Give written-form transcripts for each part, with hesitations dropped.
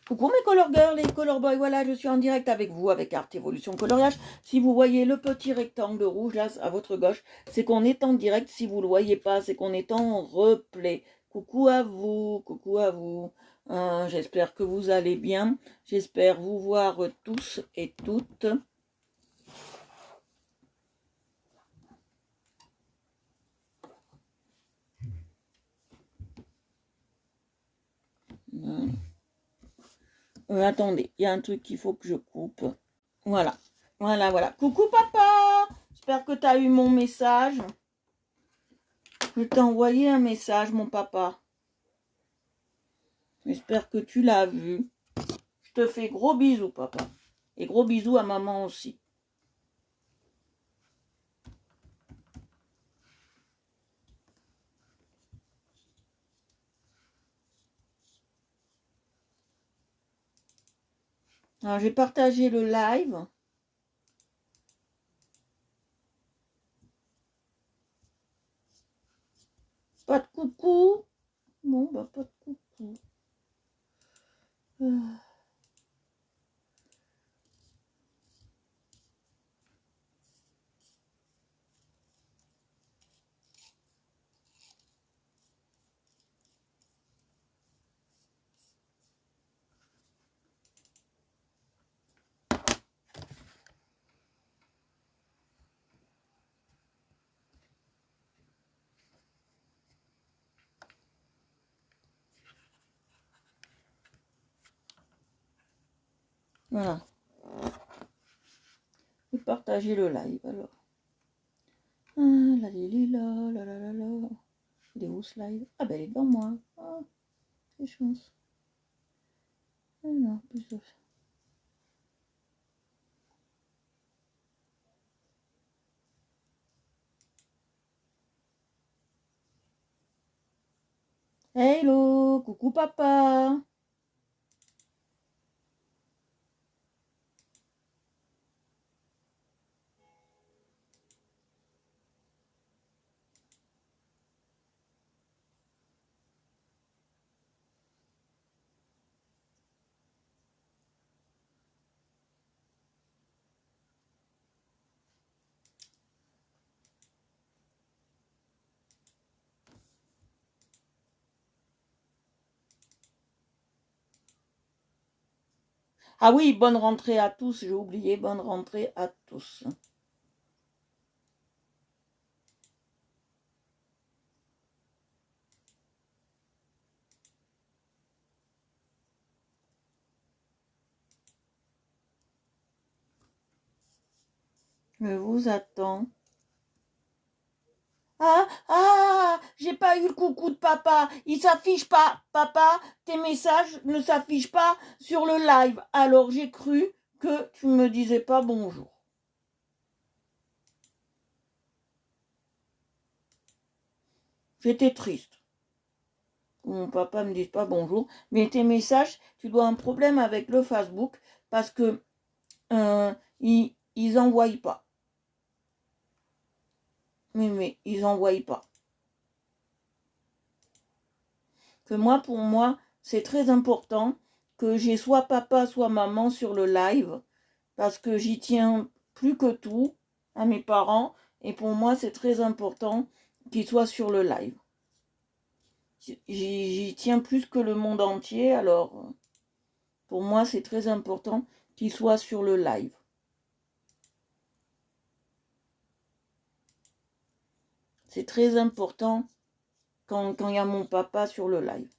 Coucou mes color girls et color boys, voilà, je suis en direct avec vous avec Art Evolution Coloriage. Si vous voyez le petit rectangle rouge là à votre gauche, c'est qu'on est en direct. Si vous ne le voyez pas, c'est qu'on est en replay. Coucou à vous, coucou à vous. J'espère que vous allez bien. J'espère vous voir tous et toutes. Attendez, il y a un truc qu'il faut que je coupe. Voilà, voilà. Coucou papa, j'espère que tu as eu mon message. Je t'ai envoyé un message, mon papa. J'espère que tu l'as vu. Je te fais gros bisous, papa. Et gros bisous à maman aussi. Alors, j'ai partagé le live. Pas de coucou. Bon, bah, pas de coucou. Voilà. J'ai partagé le live, alors. Ah, la la. Il est où ce live? Ah, ben, elle est devant moi. Ah, c'est chance. Ah non, plus de... Hello, coucou papa. Ah oui, bonne rentrée à tous, j'ai oublié, bonne rentrée à tous. Je vous attends. J'ai pas eu le coucou de papa. Il s'affiche pas, papa, tes messages ne s'affichent pas sur le live. Alors j'ai cru que tu me disais pas bonjour. J'étais triste. Mon papa me dise pas bonjour. Mais tes messages, tu dois un problème avec le Facebook parce que ils envoient pas. Mais ils envoient pas. Que moi, pour moi, c'est très important que j'ai soit papa, soit maman sur le live, parce que j'y tiens plus que tout à mes parents, et pour moi, c'est très important qu'ils soient sur le live. J'y tiens plus que le monde entier, alors pour moi, c'est très important qu'ils soient sur le live. C'est très important quand il y a mon papa sur le live.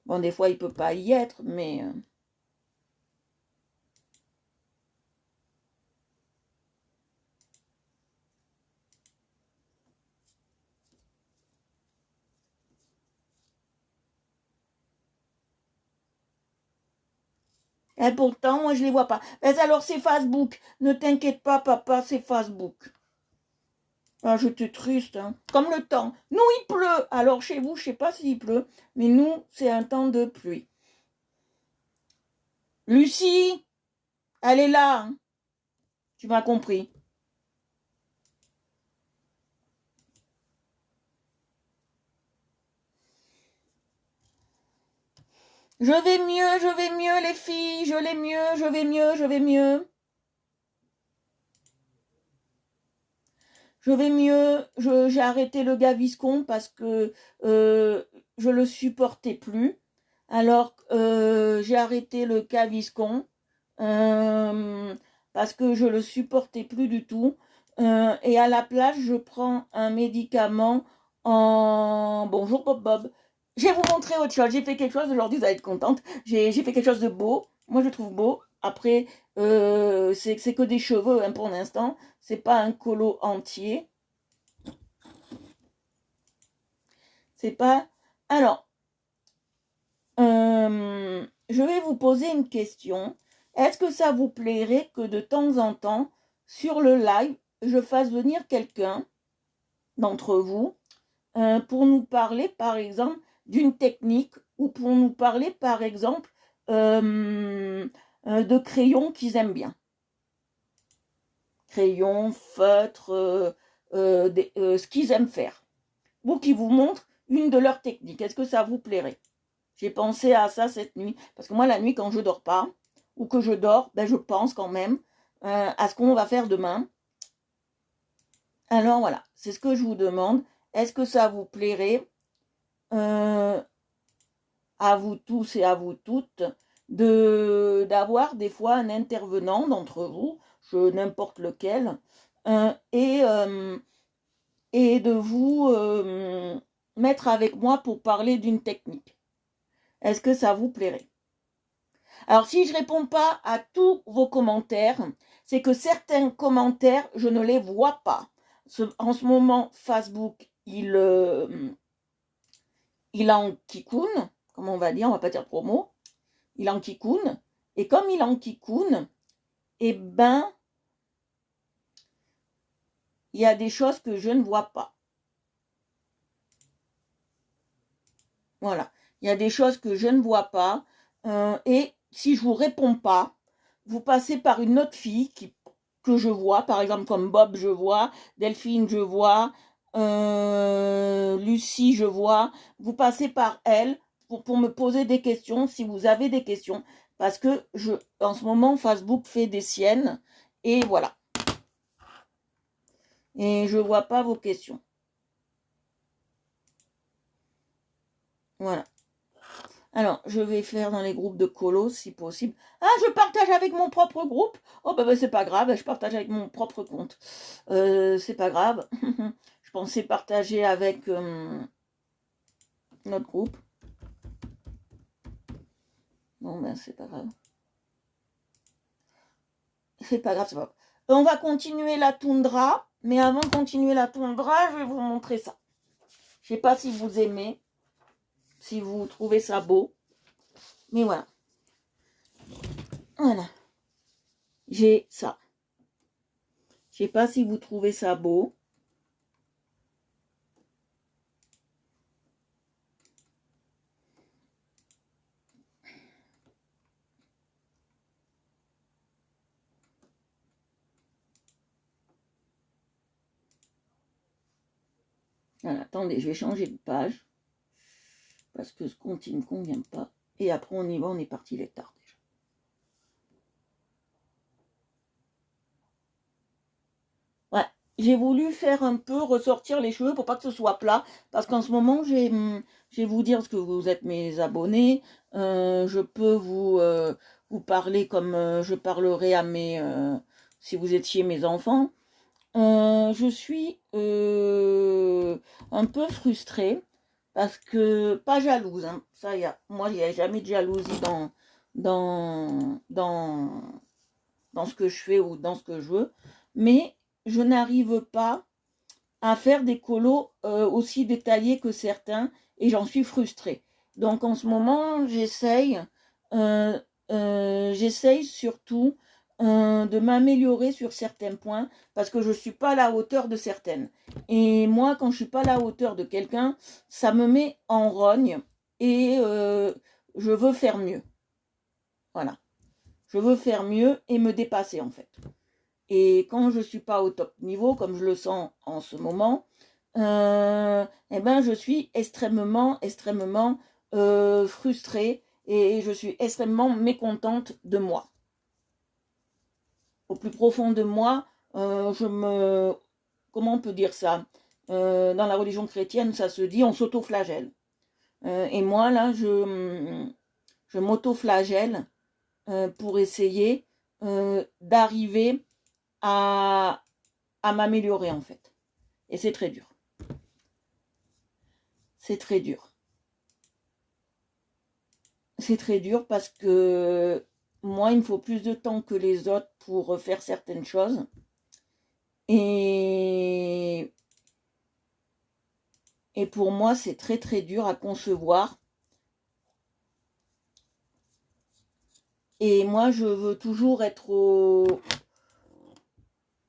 Bon, des fois, il peut pas y être, mais... Et pourtant, moi, je les vois pas. Mais alors, c'est Facebook. Ne t'inquiète pas, papa, c'est Facebook. Ah, j'étais triste, hein. Comme le temps. Nous, il pleut. Alors, chez vous, je sais pas s'il pleut, mais nous, c'est un temps de pluie. Lucie, elle est là, hein. Tu m'as compris. Je vais mieux les filles, je vais mieux, je vais mieux, je vais mieux. Je vais mieux, j'ai arrêté le Gaviscon parce que je le supportais plus. Alors j'ai arrêté le Gaviscon parce que je le supportais plus du tout. Et à la place, je prends un médicament en... Bonjour Bob Bob. Je vais vous montrer autre chose. J'ai fait quelque chose aujourd'hui, vous allez être contente. J'ai fait quelque chose de beau. Moi, je trouve beau. Après, c'est que des cheveux hein, pour l'instant. C'est pas un colo entier. C'est pas... Alors, je vais vous poser une question. Est-ce que ça vous plairait que de temps en temps, sur le live, je fasse venir quelqu'un d'entre vous pour nous parler, par exemple, d'une technique ou pour nous parler, par exemple, de crayons qu'ils aiment bien. Crayons, feutres, ce qu'ils aiment faire. Ou qui vous montrent une de leurs techniques. Est-ce que ça vous plairait? J'ai pensé à ça cette nuit. Parce que moi, la nuit, quand je dors pas, ou que je dors, ben, je pense quand même à ce qu'on va faire demain. Alors voilà, c'est ce que je vous demande. Est-ce que ça vous plairait à vous tous et à vous toutes d'avoir des fois un intervenant d'entre vous, n'importe lequel, et de vous mettre avec moi pour parler d'une technique. Est-ce que ça vous plairait? Alors, si je ne réponds pas à tous vos commentaires, c'est que certains commentaires, je ne les vois pas. En ce moment, Facebook, il en kikoun, comme on va dire, on va pas dire promo, il en kikoun, et comme il en kikoun, eh ben, il y a des choses que je ne vois pas. Voilà, il y a des choses que je ne vois pas, et si je vous réponds pas, vous passez par une autre fille que je vois, par exemple comme Bob je vois, Delphine je vois, Lucie je vois, vous passez par elle pour me poser des questions si vous avez des questions, parce que en ce moment Facebook fait des siennes, et voilà. Et je vois pas vos questions. Voilà. Alors, je vais faire dans les groupes de colos si possible. Ah, je partage avec mon propre groupe. Oh, bah c'est pas grave, je partage avec mon propre compte. C'est pas grave. Je pensais partager avec notre groupe. Bon, ben, c'est pas grave. C'est pas grave, c'est pas grave. On va continuer la toundra. Mais avant de continuer la toundra, je vais vous montrer ça. Je sais pas si vous aimez, si vous trouvez ça beau. Mais voilà. Voilà. J'ai ça. Je sais pas si vous trouvez ça beau. Voilà, attendez, je vais changer de page. Parce que ce compte, il ne me convient pas. Et après, on y va, on est parti, il est tard déjà. Ouais, j'ai voulu faire un peu ressortir les cheveux pour pas que ce soit plat. Parce qu'en ce moment, je vais vous dire ce que vous êtes mes abonnés. Je peux vous parler comme je parlerai à si vous étiez mes enfants. Je suis un peu frustrée parce que, pas jalouse, hein, ça, moi, il n'y a jamais de jalousie dans ce que je fais ou dans ce que je veux, mais je n'arrive pas à faire des colos aussi détaillés que certains et j'en suis frustrée. Donc en ce moment, j'essaye surtout de m'améliorer sur certains points parce que je ne suis pas à la hauteur de certaines. Et moi, quand je ne suis pas à la hauteur de quelqu'un, ça me met en rogne et je veux faire mieux. Voilà. Je veux faire mieux et me dépasser en fait. Et quand je ne suis pas au top niveau, comme je le sens en ce moment, eh ben je suis extrêmement frustrée et je suis extrêmement mécontente de moi. Au plus profond de moi, comment on peut dire ça? Dans la religion chrétienne, ça se dit, on s'auto-flagelle. Et moi, là, je m'auto-flagelle pour essayer d'arriver à m'améliorer, en fait. Et c'est très dur. C'est très dur. C'est très dur parce que moi, il me faut plus de temps que les autres pour faire certaines choses. Et pour moi, c'est très très dur à concevoir. Et moi, je veux toujours être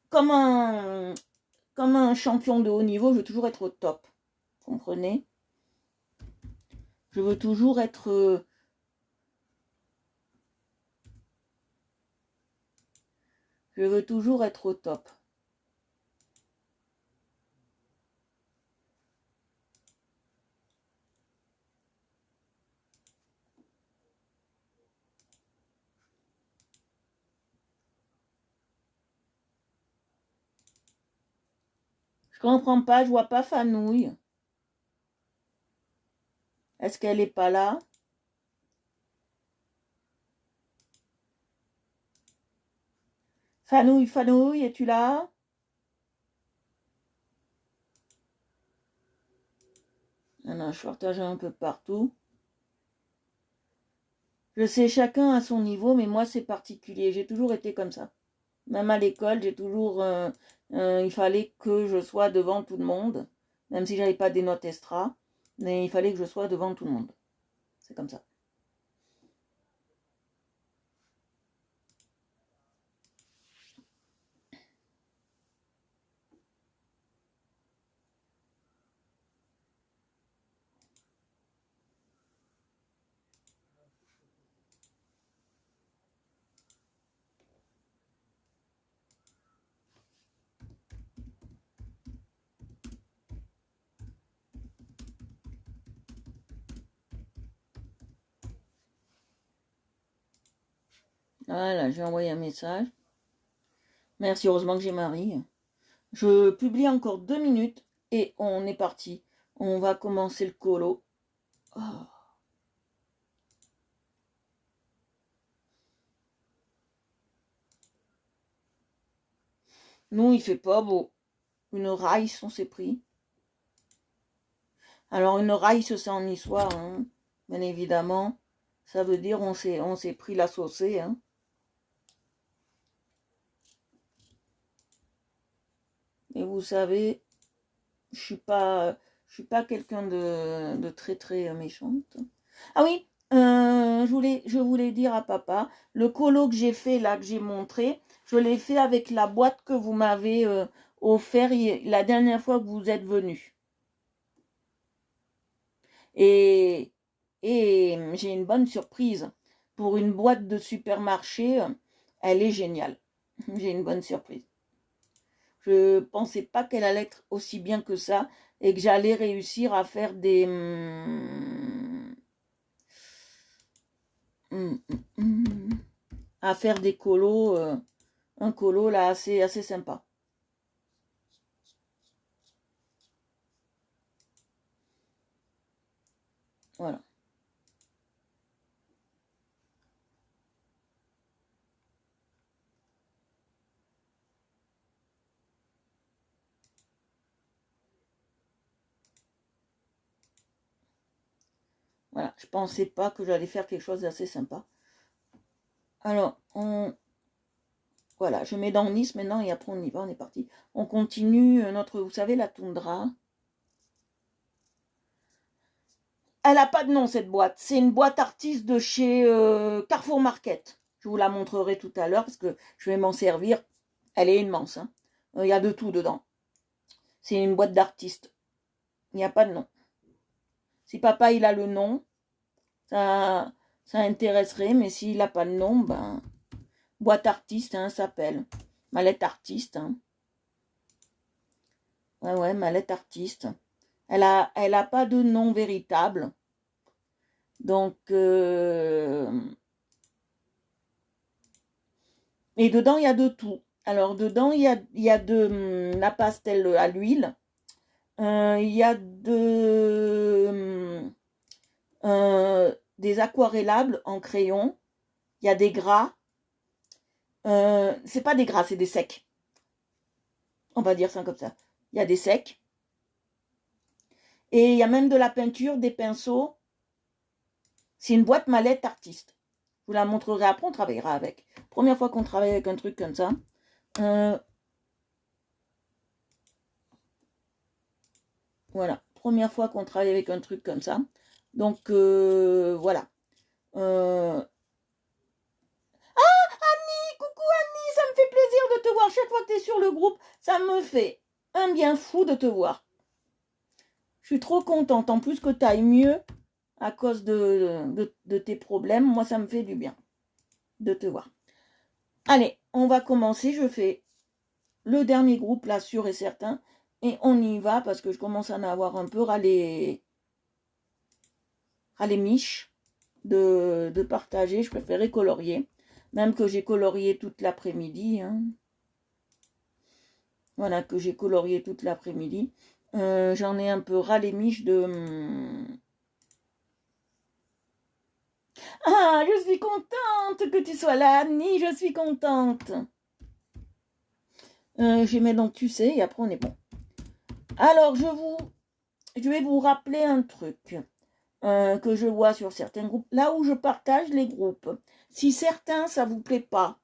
comme un champion de haut niveau, je veux toujours être au top. Vous comprenez? Je veux toujours être... je veux toujours être au top. Je comprends pas, je vois pas Fanouille. Est-ce qu'elle est pas là? Fanouille, Fanouille, es-tu là? Non, je partage un peu partout. Je sais, chacun à son niveau, mais moi c'est particulier. J'ai toujours été comme ça. Même à l'école, j'ai toujours... il fallait que je sois devant tout le monde, même si j'avais pas des notes extra, mais il fallait que je sois devant tout le monde. C'est comme ça. Voilà, j'ai envoyé un message. Merci, heureusement que j'ai Marie. Je publie encore 2 minutes et on est parti. On va commencer le colo. Oh. Nous, il fait pas beau. Une race, on s'est pris. Alors, une race, c'est en niçois, hein, bien évidemment. Ça veut dire on s'est pris la saucée, hein. Et vous savez, je suis pas quelqu'un de très très méchante. Ah oui, je voulais dire à papa, le colo que j'ai fait là, que j'ai montré, je l'ai fait avec la boîte que vous m'avez offert la dernière fois que vous êtes venu. Et j'ai une bonne surprise. Pour une boîte de supermarché, elle est géniale. J'ai une bonne surprise. Je pensais pas qu'elle allait être aussi bien que ça et que j'allais réussir à faire des à faire des colos, un colo là assez sympa. Voilà. Voilà, je pensais pas que j'allais faire quelque chose d'assez sympa. Alors, voilà, je mets dans Nice maintenant et après on y va, on est parti. On continue notre, vous savez, la toundra. Elle n'a pas de nom cette boîte. C'est une boîte artiste de chez Carrefour Market. Je vous la montrerai tout à l'heure parce que je vais m'en servir. Elle est immense. Hein. Il y a de tout dedans. C'est une boîte d'artiste. Il n'y a pas de nom. Si papa il a le nom, ça intéresserait. Mais s'il n'a pas de nom, ben boîte artiste, hein, s'appelle. Mallette artiste. Hein. Ouais, mallette artiste. Elle a pas de nom véritable. Donc, et dedans, il y a de tout. Alors, dedans, il y a de la pastel à l'huile. Il y a des aquarellables en crayon. Il y a des gras. C'est pas des gras, c'est des secs. On va dire ça comme ça. Il y a des secs. Et il y a même de la peinture, des pinceaux. C'est une boîte mallette artiste. Je vous la montrerai après, on travaillera avec. Première fois qu'on travaille avec un truc comme ça. Voilà. Première fois qu'on travaille avec un truc comme ça. Donc, voilà. Annie, coucou Annie, ça me fait plaisir de te voir. Chaque fois que tu es sur le groupe, ça me fait un bien fou de te voir. Je suis trop contente. En plus que tu ailles mieux à cause de tes problèmes. Moi, ça me fait du bien de te voir. Allez, on va commencer. Je fais le dernier groupe, là, sûr et certain. Et on y va parce que je commence à en avoir un peu râlé miche de partager. Je préférais colorier. Même que j'ai colorié toute l'après-midi. Hein. Voilà, que j'ai colorié toute l'après-midi. J'en ai un peu ras les miches de... Ah, je suis contente que tu sois là, Annie, je suis contente. J'ai mes dents, tu sais, et après on est bon. Alors, je vais vous rappeler un truc que je vois sur certains groupes. Là où je partage les groupes, si certains, ça vous plaît pas,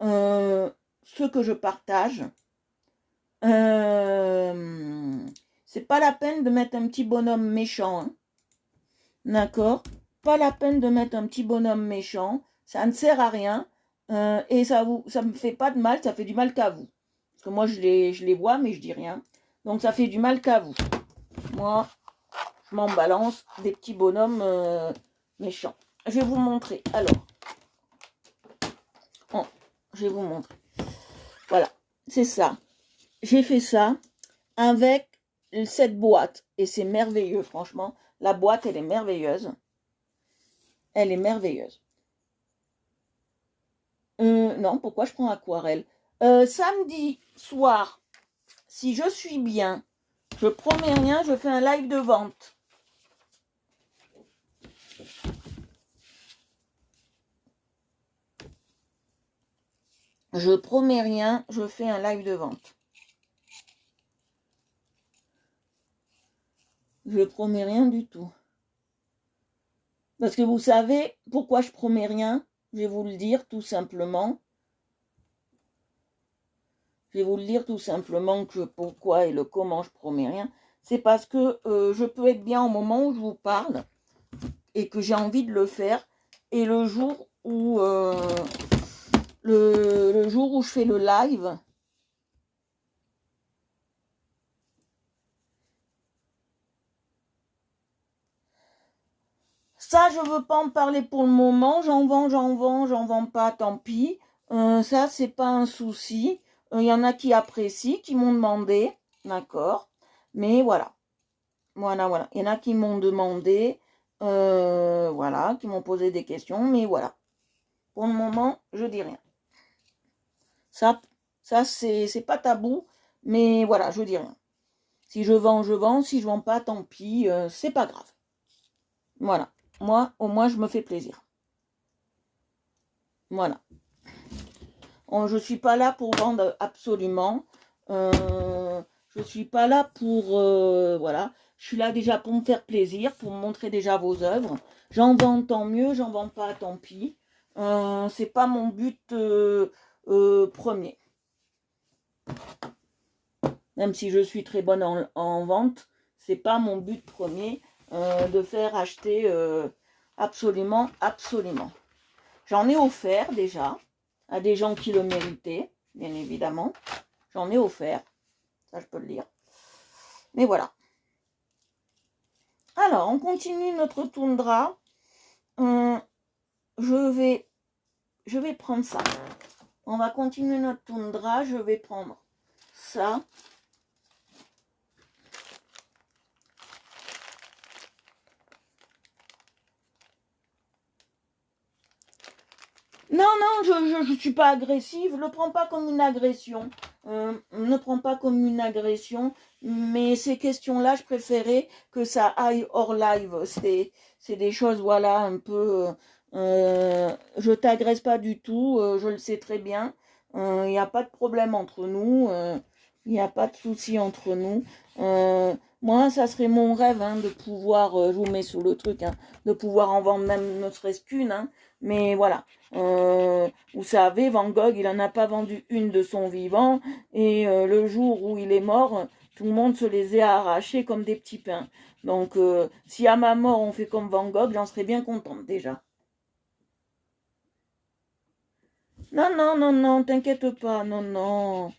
ce que je partage, c'est pas la peine de mettre un petit bonhomme méchant. Hein. D'accord? Pas la peine de mettre un petit bonhomme méchant. Ça ne sert à rien. Et ça me fait pas de mal, ça fait du mal qu'à vous. Parce que moi, je les vois, mais je dis rien. Donc, ça fait du mal qu'à vous. Moi, je m'en balance des petits bonhommes méchants. Je vais vous montrer. Alors, je vais vous montrer. Voilà, c'est ça. J'ai fait ça avec cette boîte. Et c'est merveilleux, franchement. La boîte, elle est merveilleuse. Elle est merveilleuse. Non, pourquoi je prends aquarelle? Samedi soir, si je suis bien, je promets rien, je fais un live de vente. Je promets rien, je fais un live de vente. Je promets rien du tout. Parce que vous savez pourquoi je promets rien? Je vais vous le dire tout simplement. Je vais vous le dire tout simplement que pourquoi et le comment je promets rien. C'est parce que je peux être bien au moment où je vous parle et que j'ai envie de le faire. Et le jour où le jour où je fais le live, ça je veux pas en parler pour le moment. J'en vends pas, tant pis. Ça c'est pas un souci. Il y en a qui apprécient, qui m'ont demandé, d'accord. Mais voilà. Voilà. Il y en a qui m'ont demandé, voilà, qui m'ont posé des questions, mais voilà. Pour le moment, je dis rien. Ça c'est pas tabou, mais voilà, je dis rien. Si je vends, je vends. Si je vends pas, tant pis, c'est pas grave. Voilà. Moi, au moins, je me fais plaisir. Voilà. Je suis pas là pour vendre absolument. Je suis pas là pour... voilà. Je suis là déjà pour me faire plaisir, pour me montrer déjà vos œuvres. J'en vends tant mieux, j'en vends pas tant pis. C'est pas mon but premier. Même si je suis très bonne en vente, c'est pas mon but premier de faire acheter absolument. J'en ai offert déjà à des gens qui le méritaient, bien évidemment. J'en ai offert, ça je peux le dire. Mais voilà. Alors, on continue notre toundra. Je vais prendre ça. On va continuer notre toundra. Je vais prendre ça. Non, non, je suis pas agressive. Le prends pas comme une agression. Ne prends pas comme une agression. Mais ces questions-là, je préférais que ça aille hors live. C'est des choses, voilà, un peu. Je t'agresse pas du tout. Je le sais très bien. Il n'y a pas de problème entre nous. Il n'y a pas de souci entre nous. Moi, ça serait mon rêve hein, de pouvoir, je vous mets sous le truc, hein, de pouvoir en vendre même ne serait-ce qu'une. Hein, mais voilà. Vous savez, Van Gogh, il en a pas vendu une de son vivant, et le jour où il est mort, tout le monde se les a arrachés comme des petits pains. Donc, si à ma mort on fait comme Van Gogh, j'en serais bien contente déjà. Non, non, non, non, t'inquiète pas, non, non,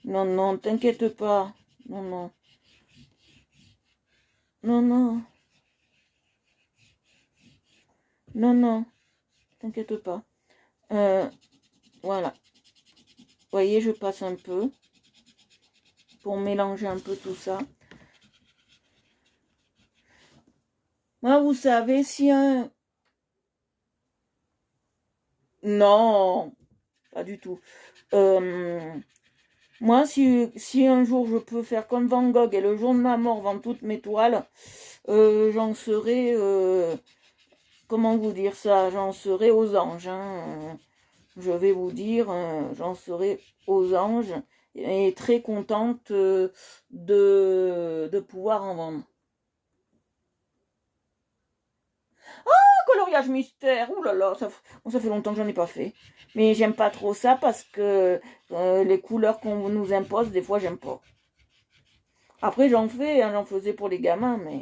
non, non, t'inquiète pas, non, non, non, non, non, non, t'inquiète pas. Euh, voilà, vous voyez, je passe un peu pour mélanger un peu tout ça. Moi, vous savez, si un... Non, pas du tout. Euh, Moi, si un jour je peux faire comme Van Gogh et le jour de ma mort vendre toutes mes toiles, j'en serai, comment vous dire ça, j'en serai aux anges. Hein. Je vais vous dire, j'en serai aux anges et très contente de pouvoir en vendre. Coloriage mystère, ouh là là, ça fait longtemps que j'en ai pas fait. Mais j'aime pas trop ça parce que les couleurs qu'on nous impose, des fois j'aime pas. Après j'en fais, hein, j'en faisais pour les gamins, mais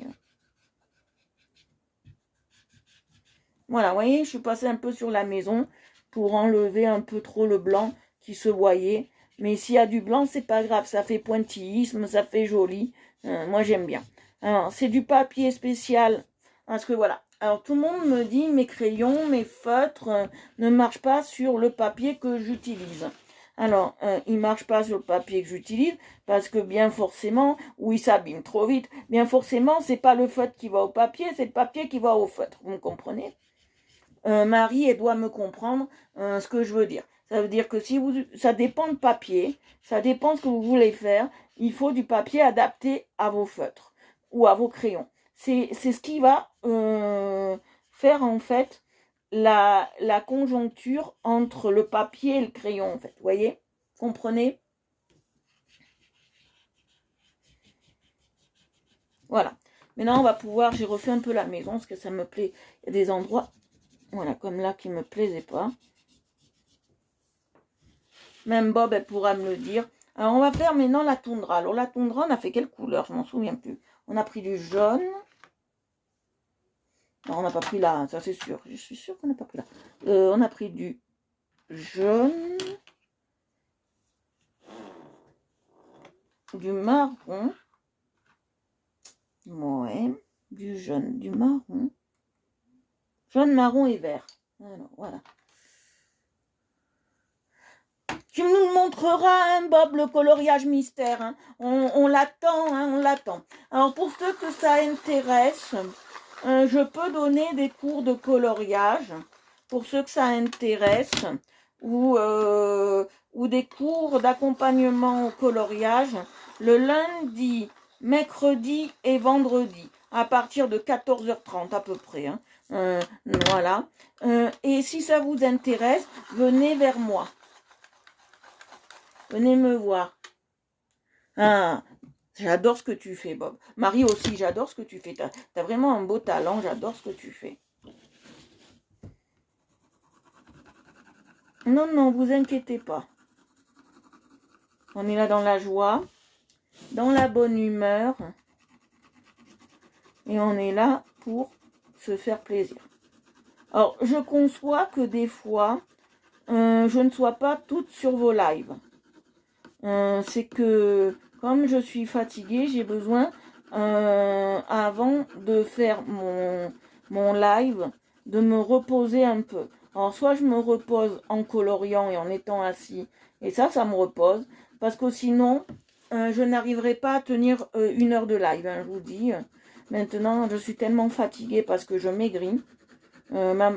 voilà, vous voyez, je suis passée un peu sur la maison pour enlever un peu trop le blanc qui se voyait. Mais s'il y a du blanc, c'est pas grave, ça fait pointillisme, ça fait joli. Moi j'aime bien. Alors, c'est du papier spécial, parce que voilà. Alors tout le monde me dit mes crayons, mes feutres ne marchent pas sur le papier que j'utilise. Alors, ils ne marchent pas sur le papier que j'utilise parce que bien forcément, ou ils s'abîment trop vite, bien forcément, c'est pas le feutre qui va au papier, c'est le papier qui va au feutre. Vous me comprenez? Marie, elle doit me comprendre ce que je veux dire. Ça veut dire que si vous, ça dépend de papier, ça dépend de ce que vous voulez faire. Il faut du papier adapté à vos feutres ou à vos crayons. C'est ce qui va faire en fait la conjoncture entre le papier et le crayon en fait. Vous voyez? Comprenez? Voilà. Maintenant, on va pouvoir, j'ai refait un peu la maison parce que ça me plaît. Il y a des endroits, voilà, comme là qui me plaisaient pas. Même Bob, elle pourra me le dire. Alors, on va faire maintenant la toundra. Alors, la toundra, on a fait quelle couleur? Je m'en souviens plus. On a pris du jaune. Non, on n'a pas pris là, ça c'est sûr. Je suis sûre qu'on n'a pas pris là. On a pris du jaune. Du marron. Ouais. Du jaune, du marron. Jaune, marron et vert. Alors, voilà. Tu nous montreras, hein, Bob, le coloriage mystère. Hein. On l'attend, hein, on l'attend. Alors, pour ceux que ça intéresse, je peux donner des cours de coloriage. Pour ceux que ça intéresse, ou des cours d'accompagnement au coloriage, le lundi, mercredi et vendredi, à partir de 14h30 à peu près. Hein. Voilà. Et si ça vous intéresse, venez vers moi. Venez me voir. Ah, j'adore ce que tu fais, Bob. Marie aussi, j'adore ce que tu fais. T'as vraiment un beau talent, j'adore ce que tu fais. Non, non, vous inquiétez pas. On est là dans la joie, dans la bonne humeur. Et on est là pour se faire plaisir. Alors, je conçois que des fois, je ne sois pas toute sur vos lives. C'est que comme je suis fatiguée, j'ai besoin avant de faire mon live de me reposer un peu. Alors soit je me repose en coloriant et en étant assis, et ça me repose, parce que sinon je n'arriverai pas à tenir 1 heure de live, hein, je vous dis. Maintenant je suis tellement fatiguée parce que je maigris. Ma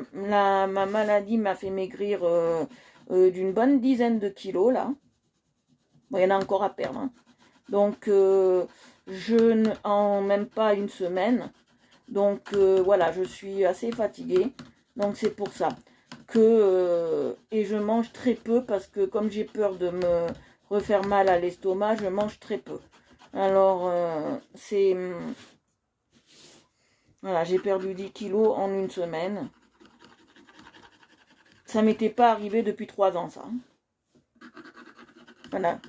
maladie m'a fait maigrir d'une bonne dizaine de kilos, là. Bon, il y en a encore à perdre, hein. Donc, en même pas une semaine. Donc, voilà, je suis assez fatiguée. Donc, c'est pour ça que... et je mange très peu parce que comme j'ai peur de me refaire mal à l'estomac, je mange très peu. Alors, voilà, j'ai perdu 10 kilos en une semaine. Ça m'était pas arrivé depuis 3 ans, ça. Voilà.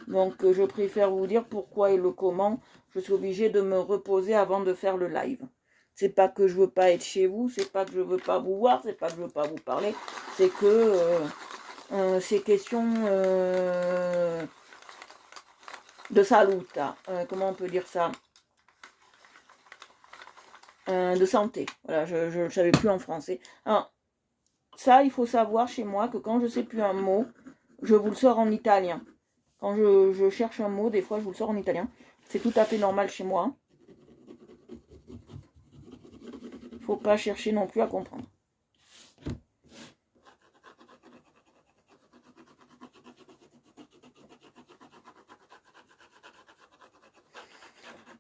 Donc, je préfère vous dire pourquoi et le comment. Je suis obligée de me reposer avant de faire le live. C'est pas que je veux pas être chez vous, c'est pas que je veux pas vous voir, c'est pas que je veux pas vous parler. C'est que c'est question de salute. Comment on peut dire ça? De santé. Voilà, je ne savais plus en français. Alors, ça, il faut savoir chez moi que quand je ne sais plus un mot, je vous le sors en italien. Quand je cherche un mot, des fois, je vous le sors en italien. C'est tout à fait normal chez moi. Il ne faut pas chercher non plus à comprendre.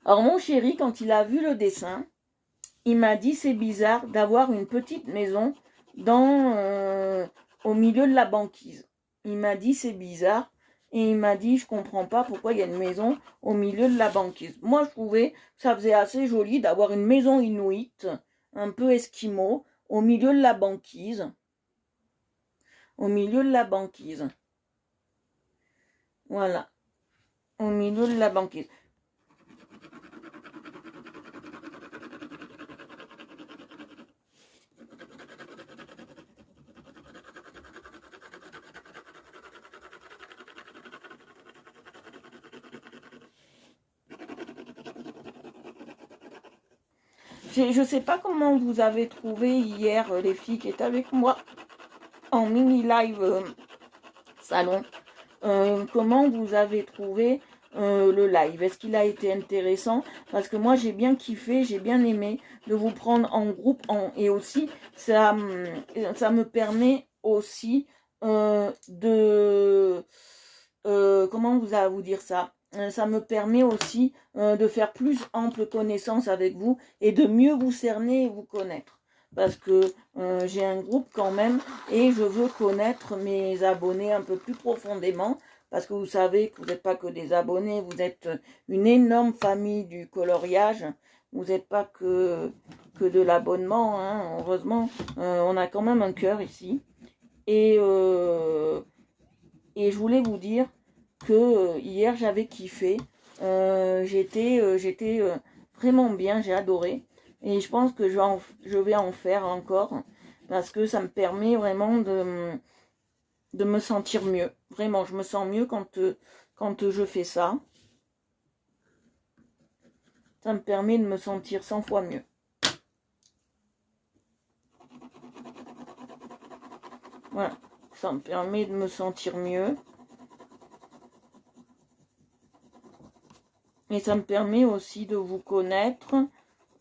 Alors, mon chéri, quand il a vu le dessin, il m'a dit c'est bizarre d'avoir une petite maison au milieu de la banquise. Il m'a dit c'est bizarre et il m'a dit je comprends pas pourquoi il y a une maison au milieu de la banquise. Moi je trouvais que ça faisait assez joli d'avoir une maison inuite, un peu esquimau, au milieu de la banquise. Au milieu de la banquise. Voilà. Au milieu de la banquise. Je sais pas comment vous avez trouvé hier les filles qui étaient avec moi en mini live salon. Comment vous avez trouvé le live? Est-ce qu'il a été intéressant? Parce que moi j'ai bien kiffé, j'ai bien aimé de vous prendre en groupe et aussi ça me permet aussi comment vous dire ça? Ça me permet aussi de faire plus ample connaissance avec vous et de mieux vous cerner et vous connaître. Parce que j'ai un groupe quand même et je veux connaître mes abonnés un peu plus profondément. Parce que vous savez que vous n'êtes pas que des abonnés, vous êtes une énorme famille du coloriage. Vous n'êtes pas que de l'abonnement, hein. Heureusement, on a quand même un cœur ici. Et je voulais vous dire que hier j'avais kiffé. J'étais vraiment bien, j'ai adoré. Et je pense que je vais en faire encore. Parce que ça me permet vraiment de me sentir mieux. Vraiment, je me sens mieux quand je fais ça. Ça me permet de me sentir 100 fois mieux. Voilà, ça me permet de me sentir mieux. Et ça me permet aussi de vous connaître,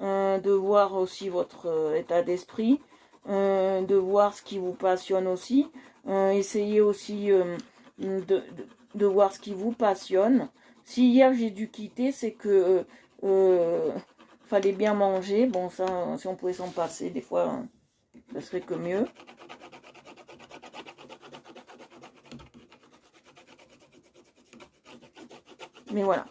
de voir aussi votre état d'esprit, de voir ce qui vous passionne aussi. Essayez aussi de voir ce qui vous passionne. Si hier j'ai dû quitter, c'est que fallait bien manger. Bon, ça, si on pouvait s'en passer, des fois, ça serait que mieux. Mais voilà.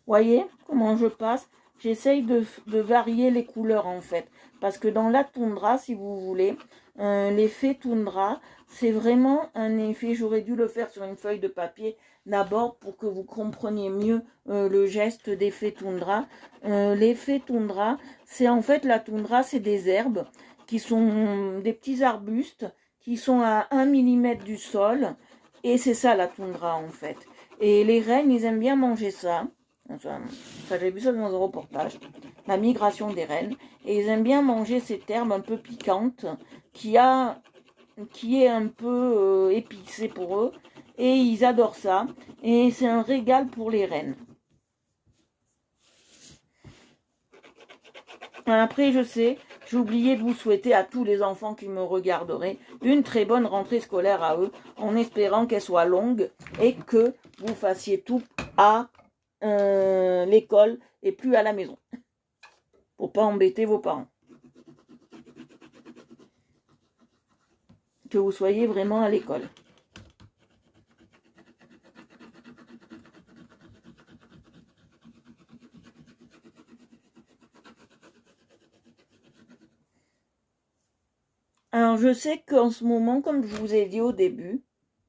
Voyez comment je passe? J'essaye de varier les couleurs en fait. Parce que dans la toundra, si vous voulez, l'effet toundra, c'est vraiment un effet, j'aurais dû le faire sur une feuille de papier d'abord pour que vous compreniez mieux le geste d'effet toundra. L'effet toundra, c'est en fait la toundra, c'est des herbes qui sont des petits arbustes qui sont à 1 mm du sol. Et c'est ça la toundra en fait. Et les rennes, ils aiment bien manger ça. Ça j'ai vu ça dans un reportage, la migration des rennes, et ils aiment bien manger cette herbe un peu piquante qui est un peu épicée pour eux, et ils adorent ça, et c'est un régal pour les rennes. Après je sais, J'ai oublié de vous souhaiter à tous les enfants qui me regarderaient une très bonne rentrée scolaire à eux, en espérant qu'elle soit longue et que vous fassiez tout à l'école et plus à la maison, pour pas embêter vos parents. Que vous soyez vraiment à l'école. Alors, je sais qu'en ce moment, comme je vous ai dit au début,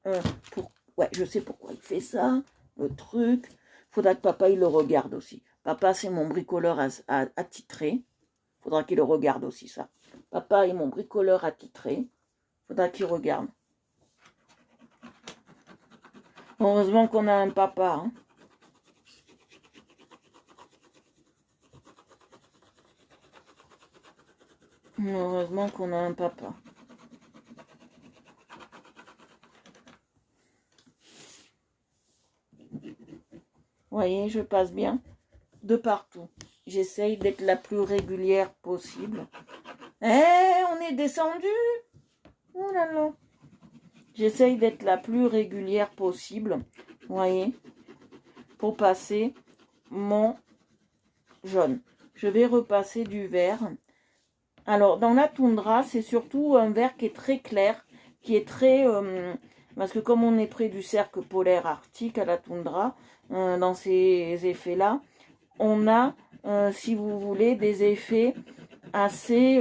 ouais, je sais pourquoi il fait ça, le truc. Faudra que papa, il le regarde aussi. Papa, c'est mon bricoleur attitré. Faudra qu'il le regarde aussi, ça. Papa est mon bricoleur attitré. Faudra qu'il regarde. Heureusement qu'on a un papa, hein. Heureusement qu'on a un papa. Vous voyez, je passe bien de partout. J'essaye d'être la plus régulière possible. On est descendu. Oh là là. J'essaye d'être la plus régulière possible. Vous voyez, pour passer mon jaune. Je vais repasser du vert. Alors, dans la toundra, c'est surtout un vert qui est très clair, qui est très... parce que comme on est près du cercle polaire arctique à la toundra, dans ces effets-là, on a, si vous voulez, des effets assez...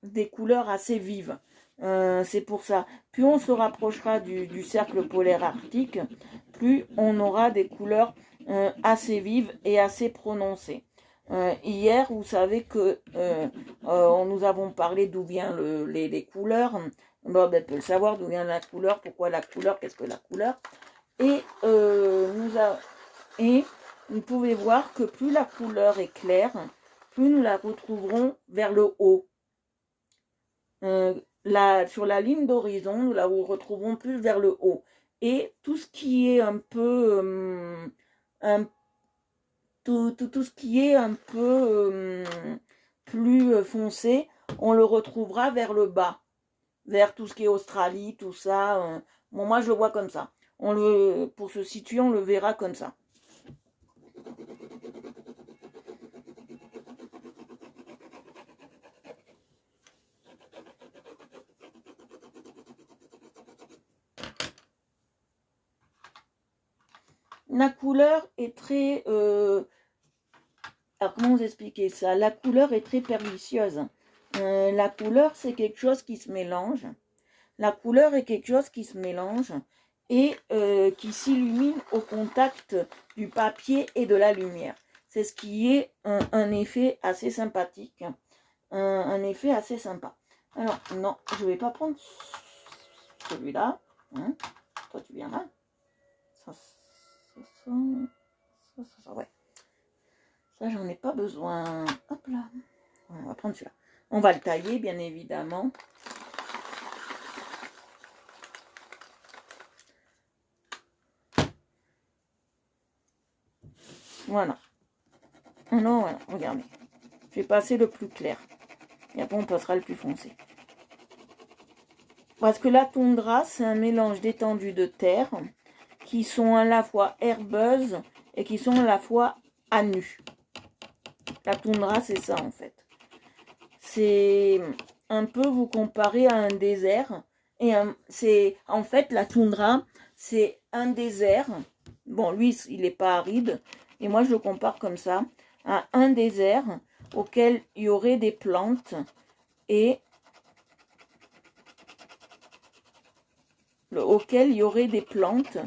des couleurs assez vives. C'est pour ça. Plus on se rapprochera du cercle polaire arctique, plus on aura des couleurs assez vives et assez prononcées. Hier, vous savez que nous avons parlé d'où viennent les couleurs. Bob peut le savoir d'où vient la couleur, pourquoi la couleur, qu'est-ce que la couleur. Et vous pouvez voir que plus la couleur est claire, plus nous la retrouverons vers le haut. Sur la ligne d'horizon, nous la retrouverons plus vers le haut. Et tout ce qui est un peu tout ce qui est un peu plus foncé, on le retrouvera vers le bas, vers tout ce qui est Australie, tout ça. Bon, moi je le vois comme ça. Pour se situer, on le verra comme ça. La couleur est très... alors, comment vous expliquer ça? La couleur est très pernicieuse. La couleur, c'est quelque chose qui se mélange. La couleur est quelque chose qui se mélange et qui s'illumine au contact du papier et de la lumière. C'est ce qui est un effet assez sympathique. Un effet assez sympa. Alors, non, je ne vais pas prendre celui-là. Hein. Toi, tu viens là. Ça, ouais. Ça, j'en ai pas besoin. Hop là. On va prendre celui-là. On va le tailler, bien évidemment. Voilà. Alors, voilà, regardez. Je vais passer le plus clair. Et après, on passera le plus foncé. Parce que la toundra, c'est un mélange d'étendues de terre qui sont à la fois herbeuses et qui sont à la fois à nu. La toundra, c'est ça, en fait. C'est un peu vous comparez à un désert. Et c'est en fait, la toundra, c'est un désert. Bon, lui, il n'est pas aride. Et moi, je le compare comme ça à un désert auquel il y aurait des plantes et auquel il y aurait des plantes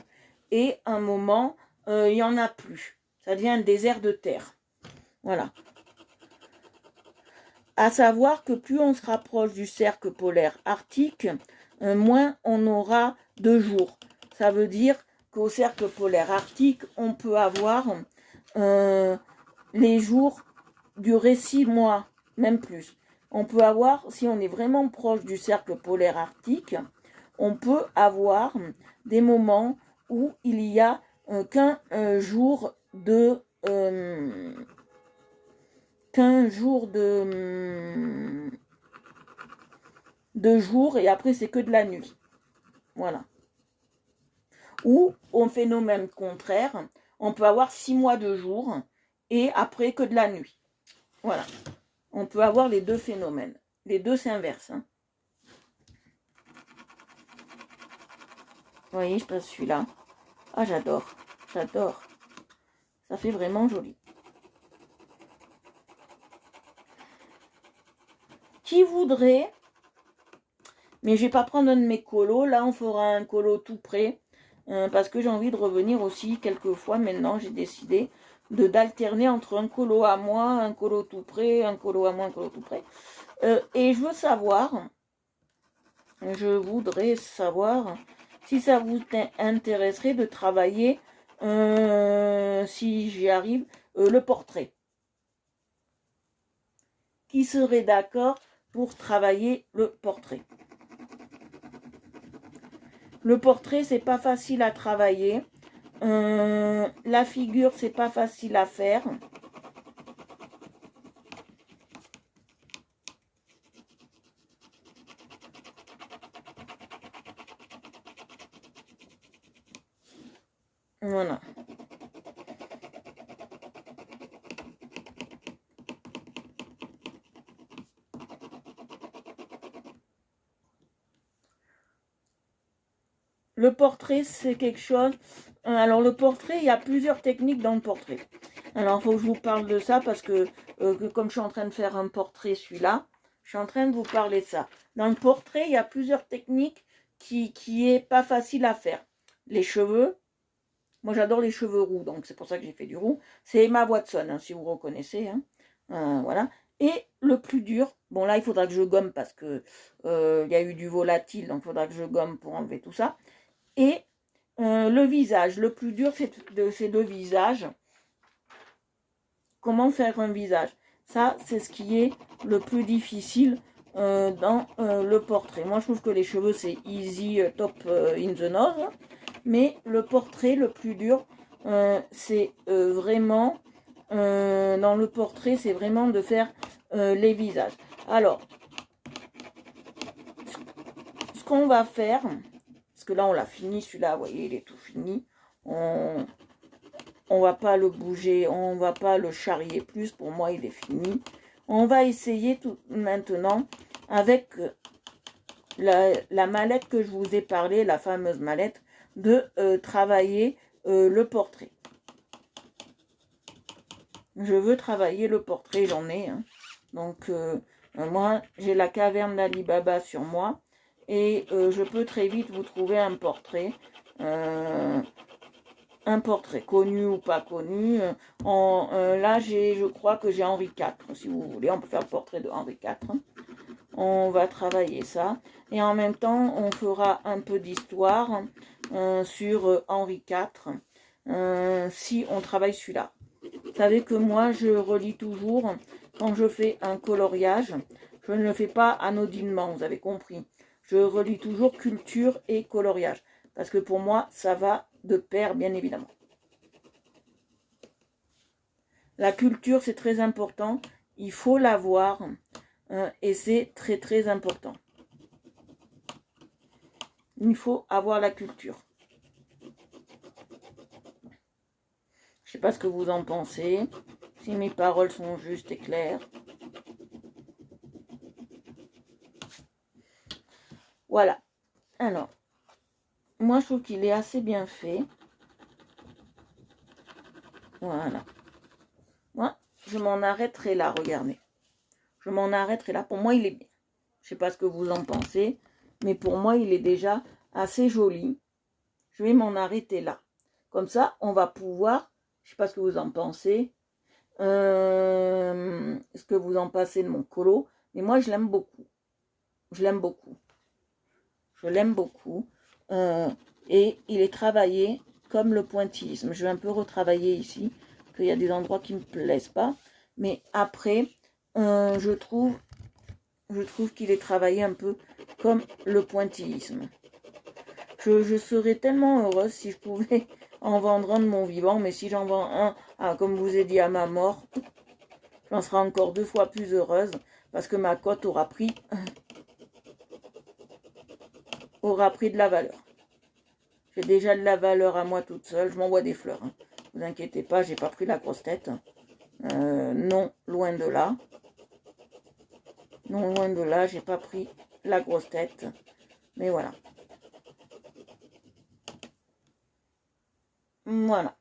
et à un moment, il n'y en a plus. Ça devient un désert de terre. Voilà. À savoir que plus on se rapproche du cercle polaire arctique, moins on aura de jours. Ça veut dire qu'au cercle polaire arctique, on peut avoir les jours durer 6 mois, même plus. On peut avoir, si on est vraiment proche du cercle polaire arctique, on peut avoir des moments où il y a qu'un jour de qu'un jour de jour et après c'est que de la nuit. Voilà. Ou au phénomène contraire, on peut avoir 6 mois de jour et après que de la nuit. Voilà. On peut avoir les deux phénomènes. Les deux s'inversent. Hein. Vous voyez, je passe celui-là. Ah, j'adore. J'adore. Ça fait vraiment joli. Qui voudrait, mais je vais pas prendre un de mes colos. Là, on fera un colo tout près. Parce que j'ai envie de revenir aussi quelques fois. Maintenant, j'ai décidé d'alterner entre un colo à moi, un colo tout près, un colo à moi, un colo tout près. Et je voudrais savoir si ça vous intéresserait de travailler, si j'y arrive, le portrait. Qui serait d'accord pour travailler le portrait? Le portrait, c'est pas facile à travailler. La figure, c'est pas facile à faire. Voilà. Le portrait, c'est quelque chose... Alors, le portrait, il y a plusieurs techniques dans le portrait. Alors, il faut que je vous parle de ça parce que comme je suis en train de faire un portrait, celui-là, je suis en train de vous parler de ça. Dans le portrait, il y a plusieurs techniques qui est pas facile à faire. Les cheveux. Moi, j'adore les cheveux roux, donc c'est pour ça que j'ai fait du roux. C'est Emma Watson, hein, si vous reconnaissez. Hein. Voilà. Et le plus dur, bon là, il faudra que je gomme parce que y a eu du volatile, donc il faudra que je gomme pour enlever tout ça. Et le visage, le plus dur, c'est de ces deux visages. Comment faire un visage? Ça, c'est ce qui est le plus difficile dans le portrait. Moi, je trouve que les cheveux, c'est easy, top in the nose. Mais le portrait, le plus dur, c'est vraiment, dans le portrait, c'est vraiment de faire les visages. Alors, ce qu'on va faire, parce que là, on l'a fini, celui-là, vous voyez, il est tout fini. On va pas le bouger, on va pas le charrier plus, pour moi, il est fini. On va essayer tout maintenant avec la mallette que je vous ai parlé, la fameuse mallette, de travailler le portrait. Je veux travailler le portrait, j'en ai. Hein. Donc, moi, j'ai la caverne d'Ali Baba sur moi. Et je peux très vite vous trouver un portrait connu ou pas connu. Là, je crois que j'ai Henri IV, si vous voulez. On peut faire le portrait de Henri IV. On va travailler ça. Et en même temps, on fera un peu d'histoire sur Henri IV, si on travaille celui-là. Vous savez que moi, je relis toujours, quand je fais un coloriage, je ne le fais pas anodinement, vous avez compris. Je relis toujours culture et coloriage. Parce que pour moi, ça va de pair, bien évidemment. La culture, c'est très important. Il faut l'avoir. Et c'est très, très important. Il faut avoir la culture. Je ne sais pas ce que vous en pensez. Si mes paroles sont justes et claires. Voilà. Alors, moi, je trouve qu'il est assez bien fait. Voilà. Moi, je m'en arrêterai là, regardez. Je m'en arrêterai là. Pour moi, il est bien. Je ne sais pas ce que vous en pensez. Mais pour moi, il est déjà assez joli. Je vais m'en arrêter là. Comme ça, on va pouvoir... Je ne sais pas ce que vous en pensez. Ce que vous en pensez de mon colo. Mais moi, je l'aime beaucoup. Je l'aime beaucoup. Je l'aime beaucoup. Et il est travaillé comme le pointillisme. Je vais un peu retravailler ici. Qu'il y a des endroits qui ne me plaisent pas. Mais après, je trouve qu'il est travaillé un peu comme le pointillisme. Je serais tellement heureuse si je pouvais en vendre un de mon vivant, mais si j'en vends un, comme je vous ai dit, à ma mort, j'en serai encore 2 fois plus heureuse parce que ma cote aura pris de la valeur. J'ai déjà de la valeur à moi toute seule. Je m'envoie des fleurs. Hein. Ne vous inquiétez pas, j'ai pas pris la grosse tête. Non, loin de là. Non, loin de là, j'ai pas pris la grosse tête. Mais voilà. Voilà.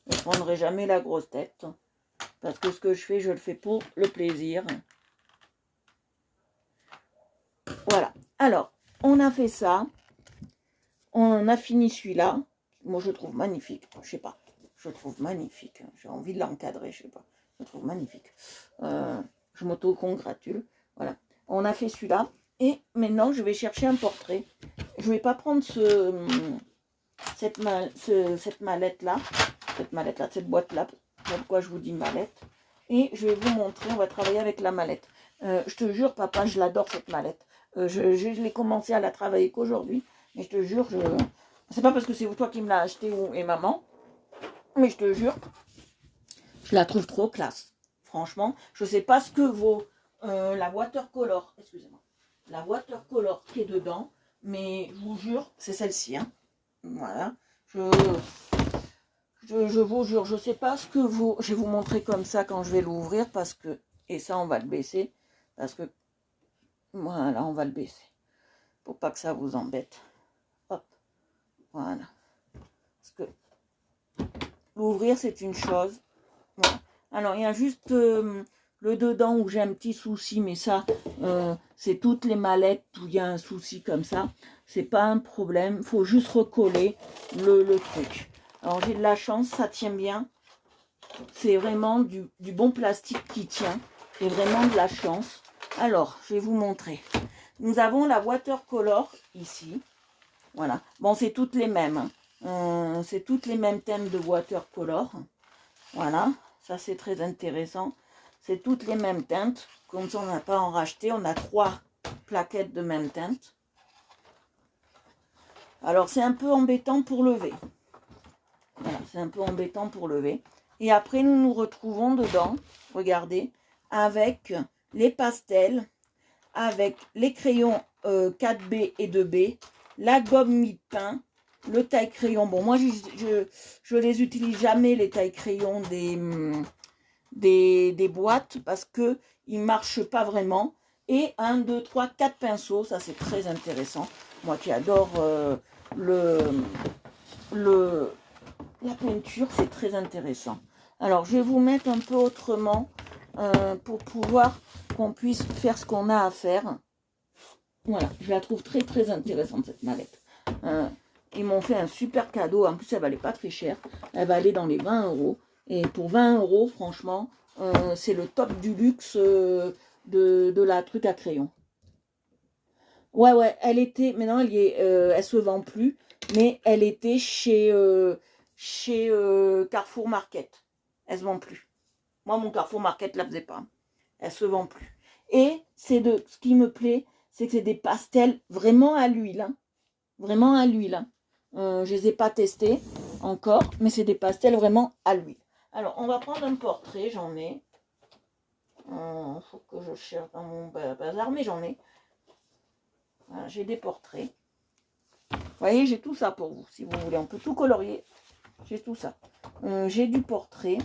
Je ne prendrai jamais la grosse tête. Parce que ce que je fais, je le fais pour le plaisir. Voilà. Alors, on a fait ça. On a fini celui-là. Moi, je trouve magnifique. Je sais pas. Je trouve magnifique. J'ai envie de l'encadrer, je sais pas. Je trouve magnifique. Je m'auto-congratule. Voilà. On a fait celui-là. Et maintenant, je vais chercher un portrait. Je vais pas prendre cette mallette-là. Cette boîte-là. Pourquoi je vous dis mallette. Et je vais vous montrer. On va travailler avec la mallette. Je te jure, papa, je l'adore cette mallette. Je l'ai commencé à la travailler qu'aujourd'hui. Mais je te jure, c'est pas parce que c'est toi qui me l'as acheté et maman. Mais je te jure, je la trouve trop classe. Franchement, je sais pas ce que vaut la watercolor. Excusez-moi. La watercolor qui est dedans. Mais je vous jure, c'est celle-ci. Hein. Voilà. Je vous jure, je sais pas ce que vaut. Je vais vous montrer comme ça quand je vais l'ouvrir. Parce que. Et ça, on va le baisser. Parce que. Voilà, on va le baisser. Pour pas que ça vous embête. Hop. Voilà. Parce que l'ouvrir, c'est une chose. Voilà. Alors, il y a juste le dedans où j'ai un petit souci, mais ça, c'est toutes les mallettes où il y a un souci comme ça. C'est pas un problème. Il faut juste recoller le truc. Alors, j'ai de la chance, ça tient bien. C'est vraiment du bon plastique qui tient. J'ai vraiment de la chance. Alors, je vais vous montrer. Nous avons la watercolor ici. Voilà. Bon, c'est toutes les mêmes. C'est toutes les mêmes thèmes de watercolor. Voilà. Ça, c'est très intéressant. C'est toutes les mêmes teintes. Comme ça, on n'a pas en racheté. On a 3 plaquettes de même teinte. Alors, c'est un peu embêtant pour lever. Voilà, c'est un peu embêtant pour lever. Et après, nous nous retrouvons dedans, regardez, avec les pastels, avec les crayons 4B et 2B, la gomme mi-teint, le taille-crayon. Bon, moi, je les utilise jamais, les taille-crayons des boîtes, parce que ils marchent pas vraiment. Et 1, 2, 3, 4 pinceaux, ça c'est très intéressant. Moi qui adore la peinture, c'est très intéressant. Alors, je vais vous mettre un peu autrement pour pouvoir qu'on puisse faire ce qu'on a à faire. Voilà, je la trouve très très intéressante cette mallette. Ils m'ont fait un super cadeau. En plus, elle valait pas très cher. Elle va aller dans les 20 €. Et pour 20 €, franchement, c'est le top du luxe de la truc à crayon. Ouais, elle était. Maintenant, elle se vend plus. Mais elle était chez Carrefour Market. Elle se vend plus. Moi, mon Carrefour Market la faisait pas. Elle se vend plus. Et ce qui me plaît, c'est que c'est des pastels vraiment à l'huile. Hein. Vraiment à l'huile. Hein. Je les ai pas testés encore, mais c'est des pastels vraiment à l'huile. Alors, on va prendre un portrait, j'en ai. Faut que je cherche dans mon bazar, mais j'en ai. Voilà, j'ai des portraits. Vous voyez, j'ai tout ça pour vous. Si vous voulez, on peut tout colorier. J'ai tout ça. J'ai du portrait.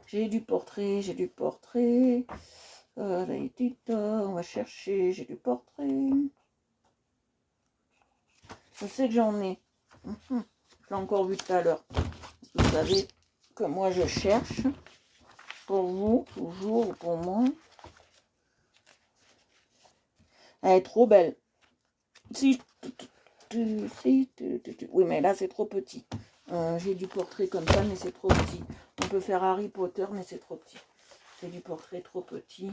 J'ai du portrait. On va chercher. J'ai du portrait. Je sais que j'en ai. Je l'ai encore vu tout à l'heure. Vous savez que moi je cherche. Pour vous, toujours, ou pour moi. Elle est trop belle. Oui, mais là c'est trop petit. J'ai du portrait comme ça, mais c'est trop petit. On peut faire Harry Potter, mais c'est trop petit. C'est du portrait trop petit.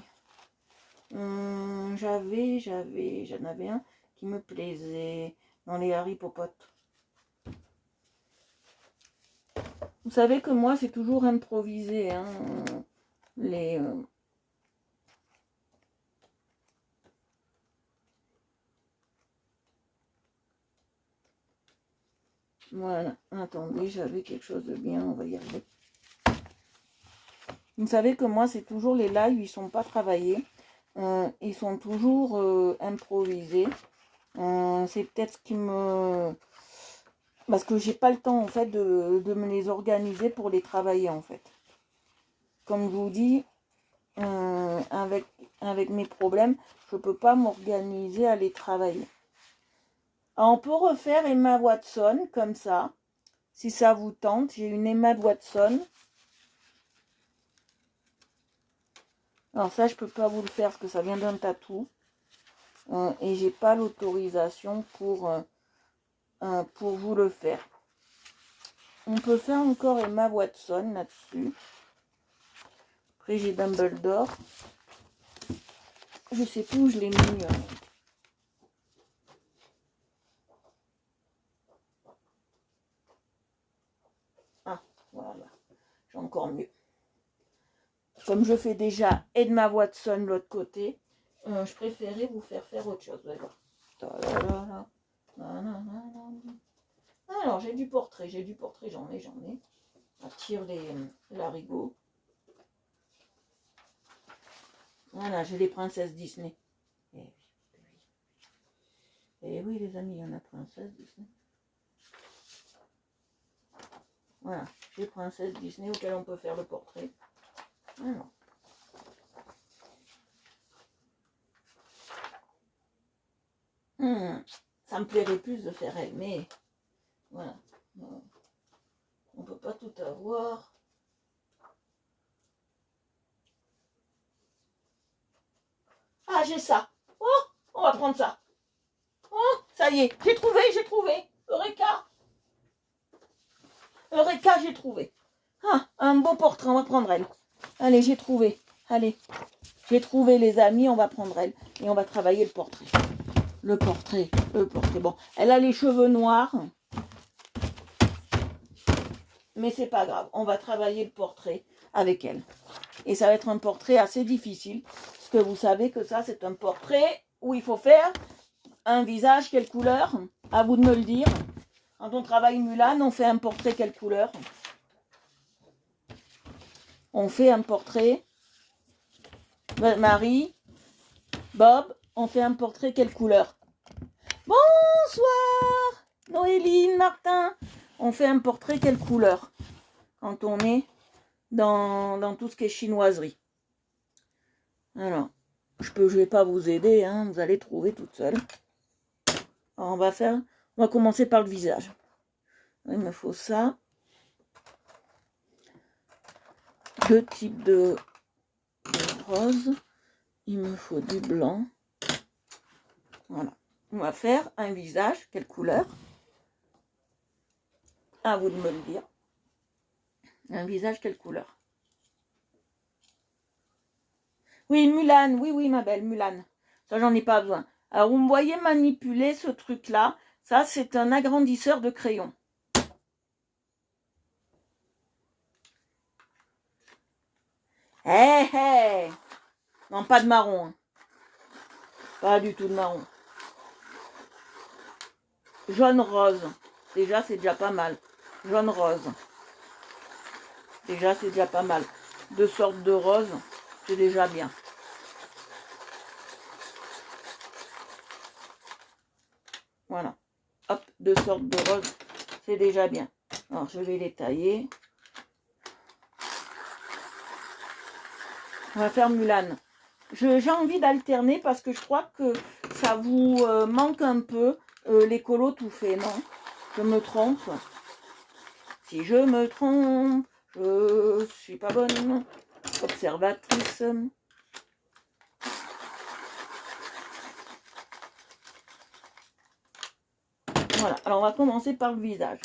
J'en avais un qui me plaisait dans les Harry Potter. Vous savez que moi, c'est toujours improvisé. Hein, Voilà. Attendez, j'avais quelque chose de bien. On va y arriver. Vous savez que moi, c'est toujours les lives, ils sont pas travaillés. Ils sont toujours improvisés. C'est peut-être ce qui me... Parce que j'ai pas le temps, en fait, de me les organiser pour les travailler, en fait. Comme je vous dis, avec mes problèmes, je peux pas m'organiser à les travailler. Alors, on peut refaire Emma Watson, comme ça. Si ça vous tente, j'ai une Emma Watson. Alors ça, je peux pas vous le faire parce que ça vient d'un tatou. Et j'ai pas l'autorisation pour vous le faire. On peut faire encore Emma Watson là-dessus. Après, j'ai Dumbledore. Je sais plus où je l'ai mis. Ah, voilà. J'ai encore mieux. Comme je fais déjà Emma Watson de l'autre côté, je préférais vous faire autre chose. Vous allez voir. Alors, j'ai du portrait, j'en ai. On tire les larigots. Voilà, j'ai les princesses Disney. Et oui, les amis, il y en a princesses Disney. Voilà, j'ai princesses Disney auxquelles on peut faire le portrait. Alors. Ça me plairait plus de faire elle, mais voilà. On peut pas tout avoir. Ah, j'ai ça. Oh, on va prendre ça. Oh, ça y est, j'ai trouvé. Eureka, j'ai trouvé. Ah, un beau portrait, on va prendre elle. Allez, j'ai trouvé. Allez, j'ai trouvé les amis, on va prendre elle. Et on va travailler le portrait. Le portrait. Bon, elle a les cheveux noirs. Mais c'est pas grave, on va travailler le portrait avec elle. Et ça va être un portrait assez difficile. Parce que vous savez que ça, c'est un portrait où il faut faire un visage, quelle couleur? À vous de me le dire. Quand on travaille Mulan, on fait un portrait quelle couleur? On fait un portrait. Marie, Bob, on fait un portrait quelle couleur? Bonsoir, Noéline, Martin. On fait un portrait quelle couleur? Quand on est dans tout ce qui est chinoiserie. Alors, je vais pas vous aider, hein, vous allez trouver toute seule. Alors, on va commencer par le visage. Il me faut ça. 2 types de rose. Il me faut du blanc. Voilà. On va faire un visage. Quelle couleur? À vous de me le dire. Un visage, quelle couleur? Oui, Mulan. Oui, ma belle, Mulan. Ça, j'en ai pas besoin. Alors, vous me voyez manipuler ce truc-là. Ça, c'est un agrandisseur de crayon. Non, pas de marron. Hein. Pas du tout de marron. Jaune-rose. Déjà, c'est déjà pas mal. Jaune-rose. Déjà, c'est déjà pas mal. 2 sortes de roses, c'est déjà bien. Voilà. Hop, 2 sortes de roses, c'est déjà bien. Alors, je vais les tailler. On va faire Mulan. J'ai envie d'alterner parce que je crois que ça vous manque un peu les colos tout faits, non? Je me trompe. Si je me trompe, je suis pas bonne observatrice. Voilà, alors on va commencer par le visage.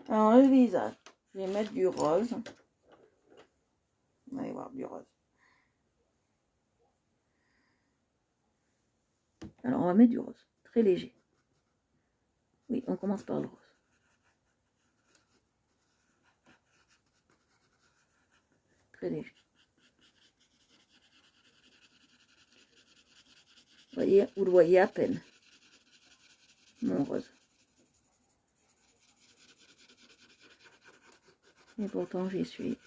Alors le visage, je vais mettre du rose. On va y voir du rose. Alors on va mettre du rose, très léger. Oui, on commence par le rose. Très léger. Vous le voyez à peine. Mon rose. Et pourtant j'y suis.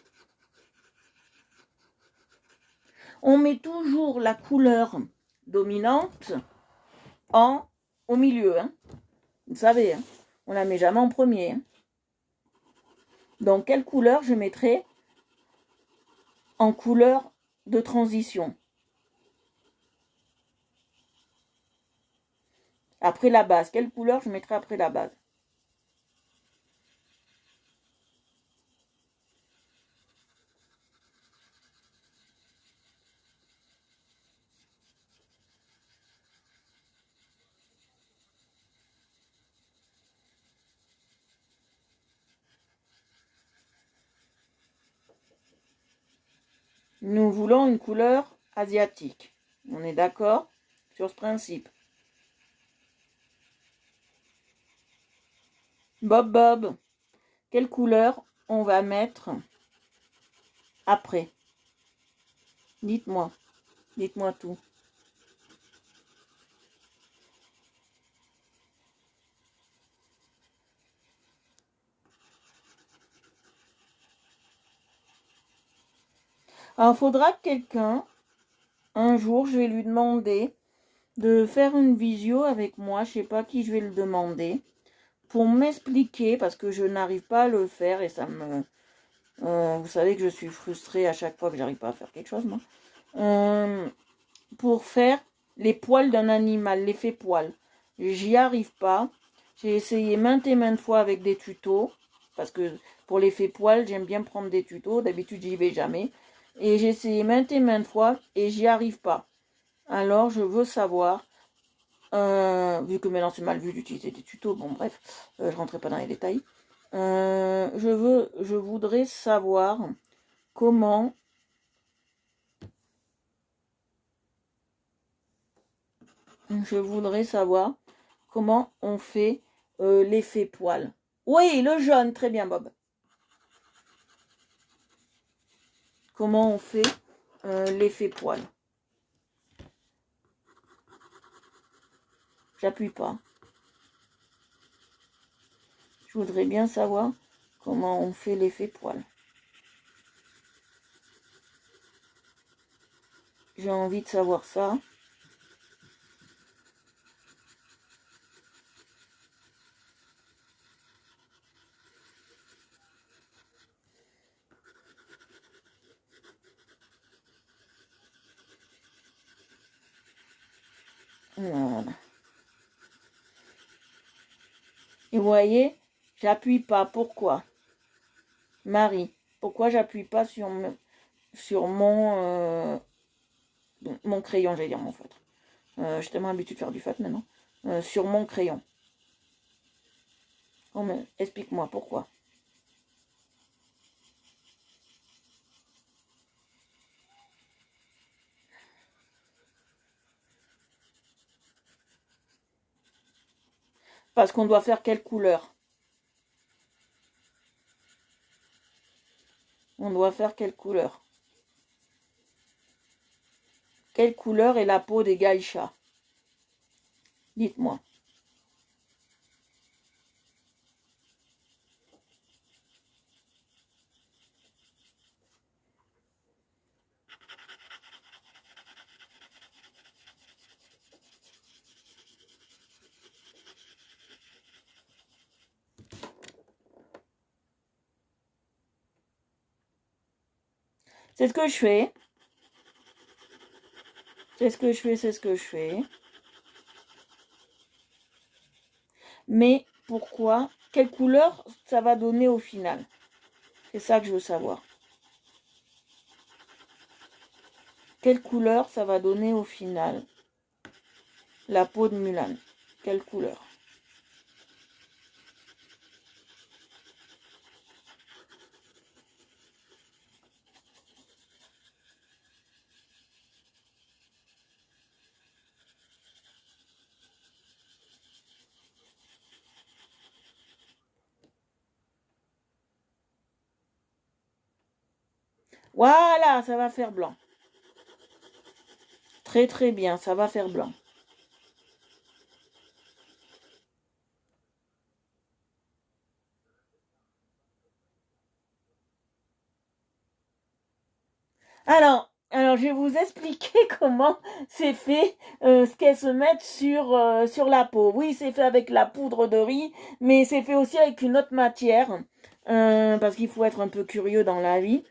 On met toujours la couleur dominante au milieu. Hein. Vous savez, hein, on la met jamais en premier. Hein. Donc, quelle couleur je mettrai en couleur de transition? Après la base. Quelle couleur je mettrai après la base? Nous voulons une couleur asiatique. On est d'accord sur ce principe? Bob, quelle couleur on va mettre après? Dites-moi tout. Alors, il faudra que quelqu'un, un jour, je vais lui demander de faire une visio avec moi, je sais pas qui je vais le demander, pour m'expliquer, parce que je n'arrive pas à le faire et ça me... vous savez que je suis frustrée à chaque fois que j'arrive pas à faire quelque chose, moi. Pour faire les poils d'un animal, l'effet poil. J'y arrive pas. J'ai essayé maintes et maintes fois avec des tutos, parce que pour l'effet poil, j'aime bien prendre des tutos, d'habitude j'y vais jamais. Et j'ai essayé maintes et maintes fois et j'y arrive pas. Alors je veux savoir, vu que maintenant c'est mal vu d'utiliser des tutos, bon bref, je rentrerai pas dans les détails. Je voudrais savoir comment on fait l'effet poil. Oui, le jaune, très bien Bob. Comment on fait l'effet poil? J'appuie pas. Je voudrais bien savoir comment on fait l'effet poil. J'ai envie de savoir ça. Voilà. Et vous voyez, j'appuie pas. Pourquoi? Marie, pourquoi j'appuie pas sur mon crayon, j'allais dire mon feutre. J'ai tellement l'habitude de faire du feutre maintenant. Sur mon crayon. Oh, mais explique-moi pourquoi. Parce qu'on doit faire quelle couleur? On doit faire quelle couleur? Quelle couleur est la peau des geishas? Dites-moi. C'est ce que je fais. C'est ce que je fais. Mais pourquoi? Quelle couleur ça va donner au final? C'est ça que je veux savoir. Quelle couleur ça va donner au final? La peau de Mulan. Quelle couleur? Voilà, ça va faire blanc. Très très bien, ça va faire blanc. Alors, Alors, je vais vous expliquer comment c'est fait, ce qu'elles se mettent sur la peau. Oui, c'est fait avec la poudre de riz, mais c'est fait aussi avec une autre matière, parce qu'il faut être un peu curieux dans la vie.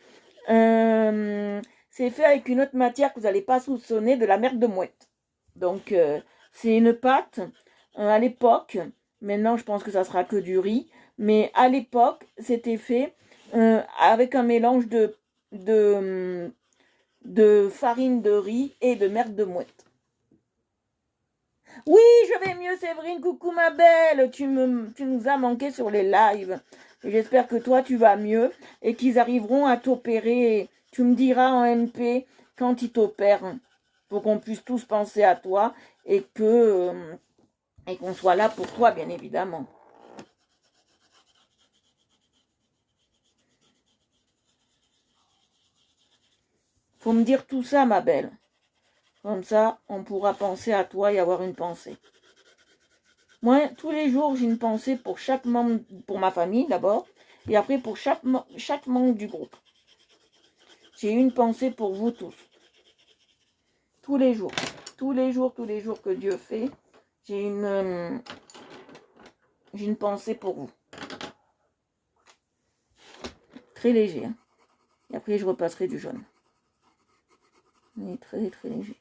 C'est fait avec une autre matière que vous n'allez pas soupçonner, de la merde de mouette. Donc, c'est une pâte, à l'époque, maintenant je pense que ça sera que du riz, mais à l'époque, c'était fait avec un mélange de, de farine de riz et de merde de mouette. Oui, je vais mieux, Séverine. Coucou, ma belle. Tu nous as manqué sur les lives. J'espère que toi, tu vas mieux et qu'ils arriveront à t'opérer. Tu me diras en MP quand ils t'opèrent pour qu'on puisse tous penser à toi et qu'on soit là pour toi, bien évidemment. Faut me dire tout ça, ma belle. Comme ça, on pourra penser à toi et avoir une pensée. Moi, tous les jours, j'ai une pensée pour chaque membre, pour ma famille d'abord, et après pour chaque membre du groupe. J'ai une pensée pour vous tous. Tous les jours. Tous les jours que Dieu fait, j'ai une pensée pour vous. Très léger. Hein. Et après, je repasserai du jaune. Mais très, très léger.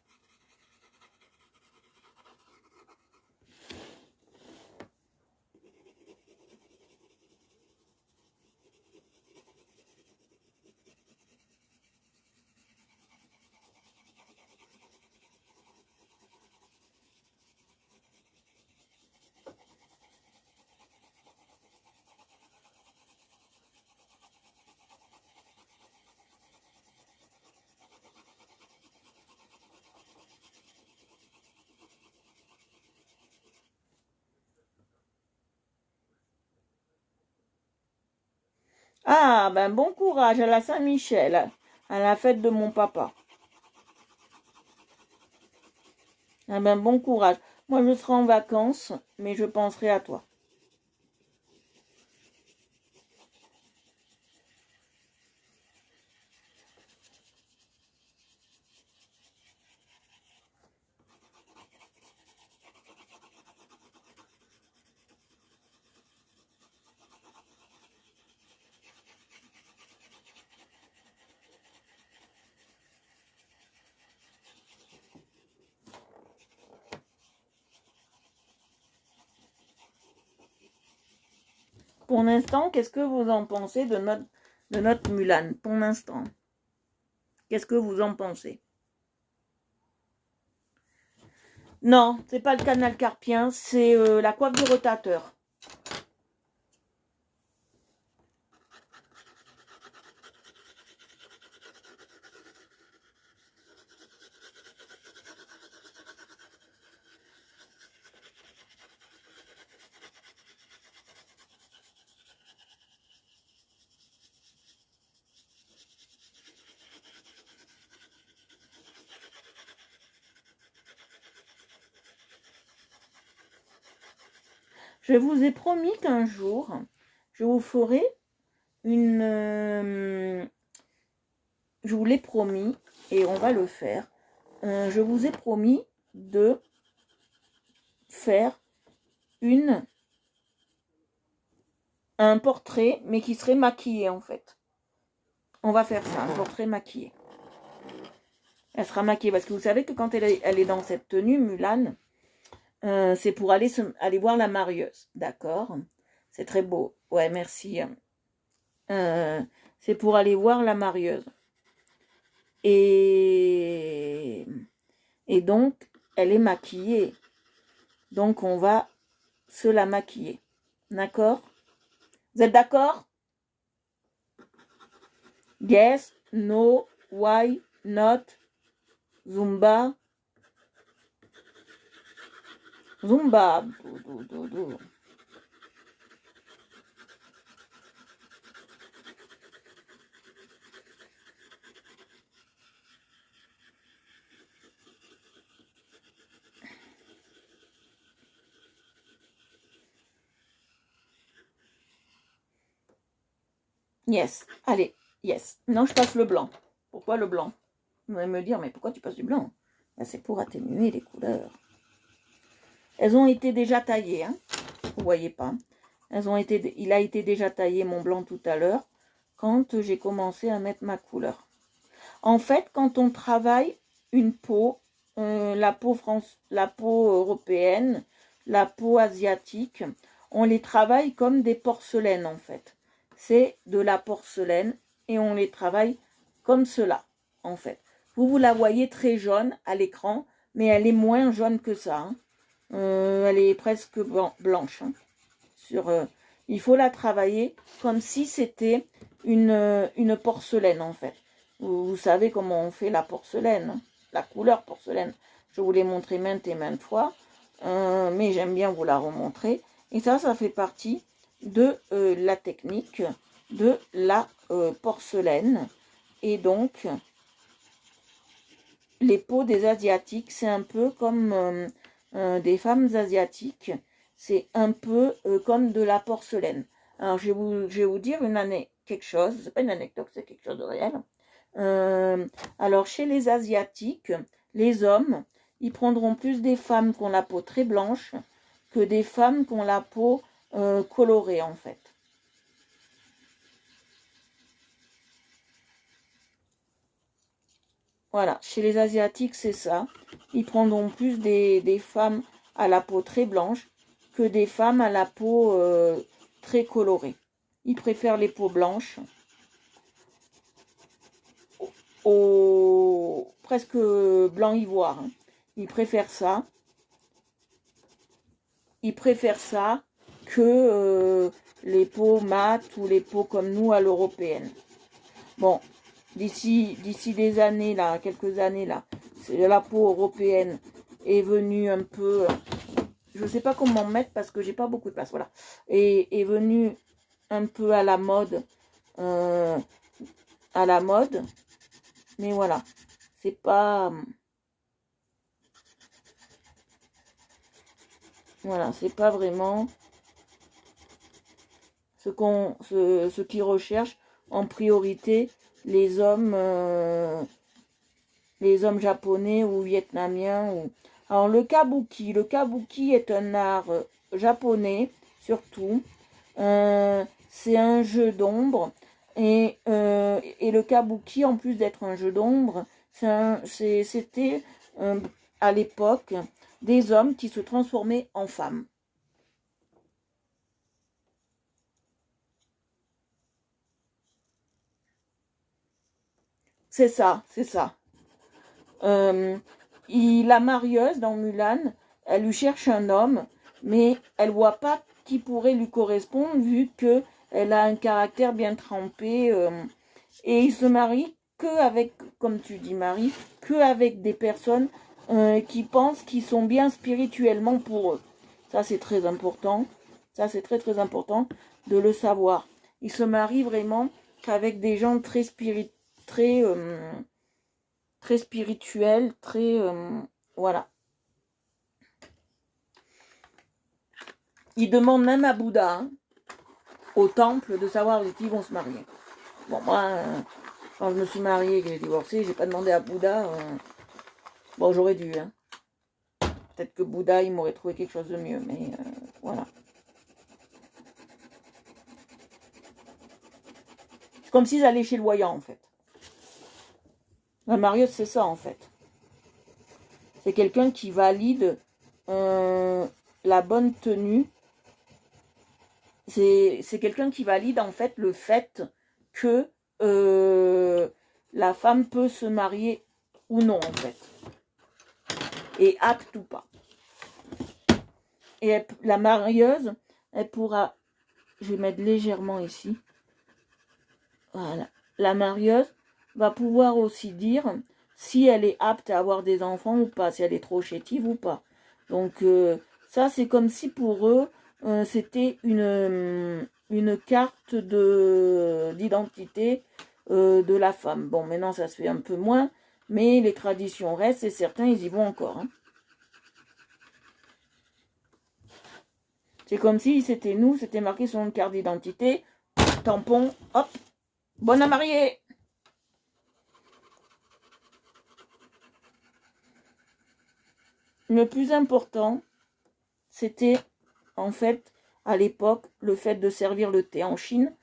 Ah, ben bon courage à la Saint-Michel, à la fête de mon papa. Ah ben bon courage. Moi, je serai en vacances, mais je penserai à toi. Pour l'instant, qu'est-ce que vous en pensez de notre Mulan? Pour l'instant, qu'est-ce que vous en pensez? Non, c'est pas le canal carpien, c'est la coiffe du rotateur. Je vous ai promis qu'un jour, je vous ferai une... je vous l'ai promis, et on va le faire. Je vous ai promis de faire un portrait, mais qui serait maquillé en fait. On va faire ça, un portrait maquillé. Elle sera maquillée, parce que vous savez que quand elle est dans cette tenue, Mulan, c'est pour aller voir la marieuse. D'accord? C'est très beau. Ouais, merci. C'est pour aller voir la marieuse. Et donc, elle est maquillée. Donc, on va se la maquiller. D'accord? Vous êtes d'accord? Yes, no, why, not, Zumba. Zumba. Yes, allez, yes. Non, je passe le blanc. Pourquoi le blanc? Vous allez me dire, mais pourquoi tu passes du blanc? Ben, c'est pour atténuer les couleurs. Elles ont été déjà taillées, hein. Vous voyez pas. Il a été déjà taillé mon blanc tout à l'heure quand j'ai commencé à mettre ma couleur. En fait, quand on travaille une peau, la peau européenne, la peau asiatique, on les travaille comme des porcelaines en fait. C'est de la porcelaine et on les travaille comme cela en fait. Vous la voyez très jaune à l'écran, mais elle est moins jaune que ça. Hein. Elle est presque blanche. Hein. Il faut la travailler comme si c'était une porcelaine en fait. Vous savez comment on fait la porcelaine, hein, la couleur porcelaine. Je vous l'ai montré maintes et maintes fois, mais j'aime bien vous la remontrer. Et ça fait partie de la technique de la porcelaine. Et donc, les peaux des Asiatiques, c'est un peu comme des femmes asiatiques. C'est un peu comme de la porcelaine. Alors, je vais vous dire quelque chose. C'est pas une anecdote, c'est quelque chose de réel. Alors, chez les Asiatiques, les hommes, ils prendront plus des femmes qui ont la peau très blanche que des femmes qui ont la peau colorée, en fait. Voilà, chez les Asiatiques, c'est ça. Ils prendront plus des femmes à la peau très blanche que des femmes à la peau très colorée. Ils préfèrent les peaux blanches au presque blanc ivoire. Hein. Ils préfèrent ça. Ils préfèrent ça que les peaux mat ou les peaux comme nous à l'européenne. Bon, d'ici des années là, quelques années là, la peau européenne est venue un peu, je ne sais pas comment mettre parce que j'ai pas beaucoup de place, voilà, est venue un peu à la mode, mais voilà, c'est pas, voilà, c'est pas vraiment ce qu'ils recherchent en priorité les hommes japonais ou vietnamiens. Alors le kabuki est un art japonais surtout. C'est un jeu d'ombre et le kabuki, en plus d'être un jeu d'ombre, c'était à l'époque des hommes qui se transformaient en femmes. C'est ça, c'est ça. La marieuse dans Mulan, elle lui cherche un homme, mais elle voit pas qui pourrait lui correspondre vu que elle a un caractère bien trempé et il se marie que avec, comme tu dis Marie, que avec des personnes qui pensent qu'ils sont bien spirituellement pour eux. Ça c'est très important. Ça c'est très très important de le savoir. Il se marie vraiment qu'avec des gens très spirituels. Très spirituel, très... voilà. Il demande même à Bouddha, hein, au temple, de savoir avec qui ils vont se marier. Bon, moi, quand je me suis mariée et que j'ai divorcé, j'ai pas demandé à Bouddha. Bon, j'aurais dû, hein. Peut-être que Bouddha, il m'aurait trouvé quelque chose de mieux, mais voilà. C'est comme s'ils allaient chez le voyant, en fait. La marieuse, c'est ça, en fait. C'est quelqu'un qui valide la bonne tenue. C'est quelqu'un qui valide, en fait, le fait que la femme peut se marier ou non, en fait. Et acte ou pas. Et la marieuse, elle pourra... Je vais mettre légèrement ici. Voilà. La marieuse va pouvoir aussi dire si elle est apte à avoir des enfants ou pas, si elle est trop chétive ou pas. Donc ça, c'est comme si pour eux, c'était une carte d'identité de la femme. Bon, maintenant, ça se fait un peu moins, mais les traditions restent et certains, ils y vont encore. Hein. C'est comme si c'était nous, c'était marqué sur une carte d'identité, tampon, hop, bonne à marier. Le plus important, c'était en fait, à l'époque, le fait de servir le thé en Chine.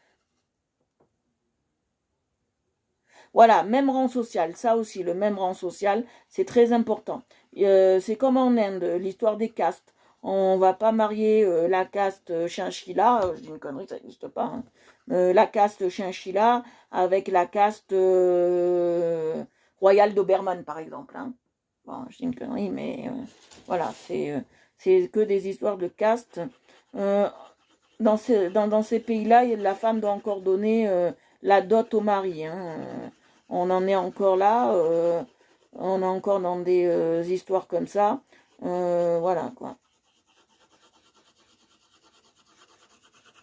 Voilà, même rang social, ça aussi, le même rang social, c'est très important. C'est comme en Inde, l'histoire des castes. On va pas marier la caste chinchilla, je dis une connerie, ça n'existe pas, hein. La caste chinchilla avec la caste royale d'Obermann, par exemple, hein. Bon, je dis une connerie, mais voilà, c'est que des histoires de caste. Euh, dans ces pays-là, la femme doit encore donner la dot au mari, hein. On en est encore là, on est encore dans des histoires comme ça. Voilà quoi.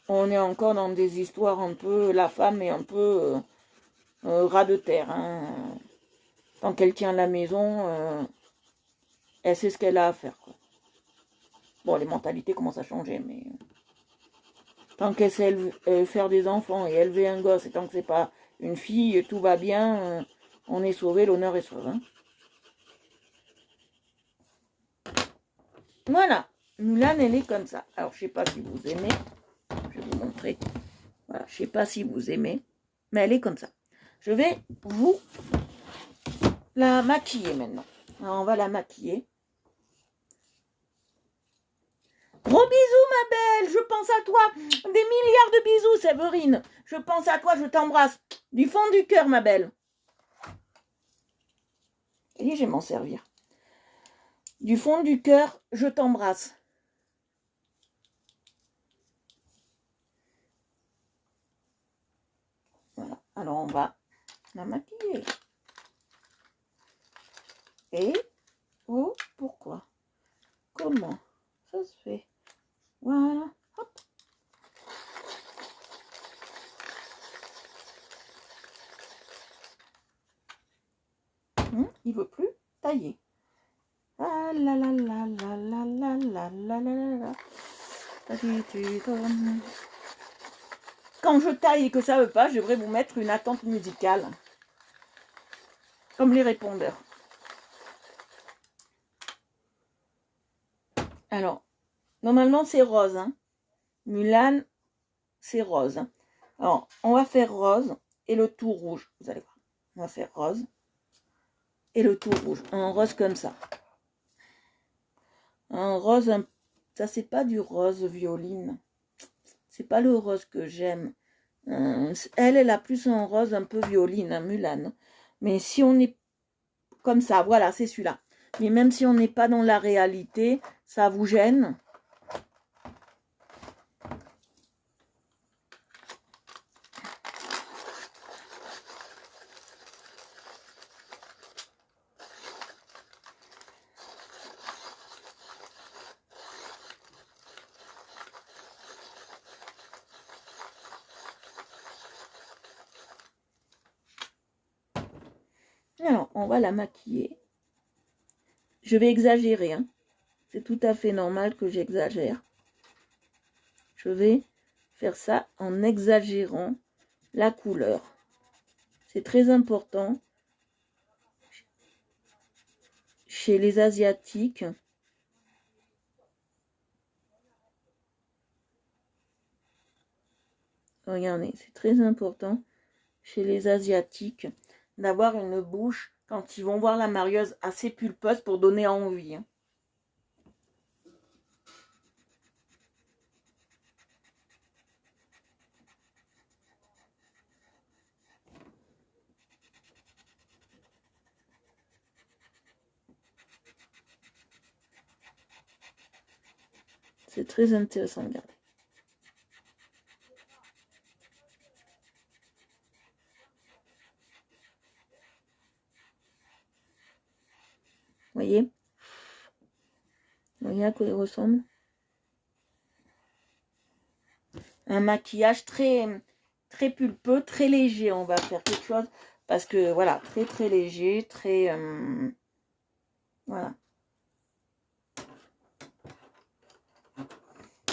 On est encore dans des histoires un peu, la femme est un peu ras de terre, hein. Tant qu'elle tient la maison, elle sait ce qu'elle a à faire, quoi. Bon, les mentalités commencent à changer, mais tant qu'elle sait faire des enfants et élever un gosse, et tant que c'est pas une fille, tout va bien, on est sauvé, l'honneur est sauvé, hein. Voilà, Mulan, elle est comme ça. Alors, je sais pas si vous aimez, je vais vous montrer. Voilà, je sais pas si vous aimez, mais elle est comme ça. Je vais vous la maquiller maintenant. Alors, on va la maquiller. Gros bisous, ma belle, je pense à toi. Des milliards de bisous, Séverine. Je pense à toi, je t'embrasse. Du fond du cœur, ma belle. Et je vais m'en servir. Du fond du cœur, je t'embrasse. Voilà, alors on va la maquiller. Et, oh, pourquoi? Comment ça se fait? Voilà, hop. Il veut plus tailler. Ah la la la la la la la la la la. Quand je taille et que ça veut pas, je devrais vous mettre une attente musicale. Comme les répondeurs. Alors, normalement c'est rose, hein. Mulan, c'est rose, hein. Alors, on va faire rose et le tout rouge. Vous allez voir. On va faire rose et le tout rouge. Un rose comme ça. Un rose, ça c'est pas du rose violine. C'est pas le rose que j'aime. Elle a plus un rose un peu violine, hein, Mulan. Mais si on est comme ça, voilà, c'est celui-là. Mais même si on n'est pas dans la réalité, ça vous gêne? Alors, on va la maquiller. Je vais exagérer, hein. C'est tout à fait normal que j'exagère. Je vais faire ça en exagérant la couleur. C'est très important chez les Asiatiques. Regardez, c'est très important chez les Asiatiques d'avoir une bouche, quand ils vont voir la marieuse, assez pulpeuse pour donner envie, hein. C'est très intéressant, regardez. Vous voyez? Vous voyez à quoi il ressemble? Un maquillage très, très pulpeux, très léger. On va faire quelque chose parce que, voilà, très, très léger, très... voilà.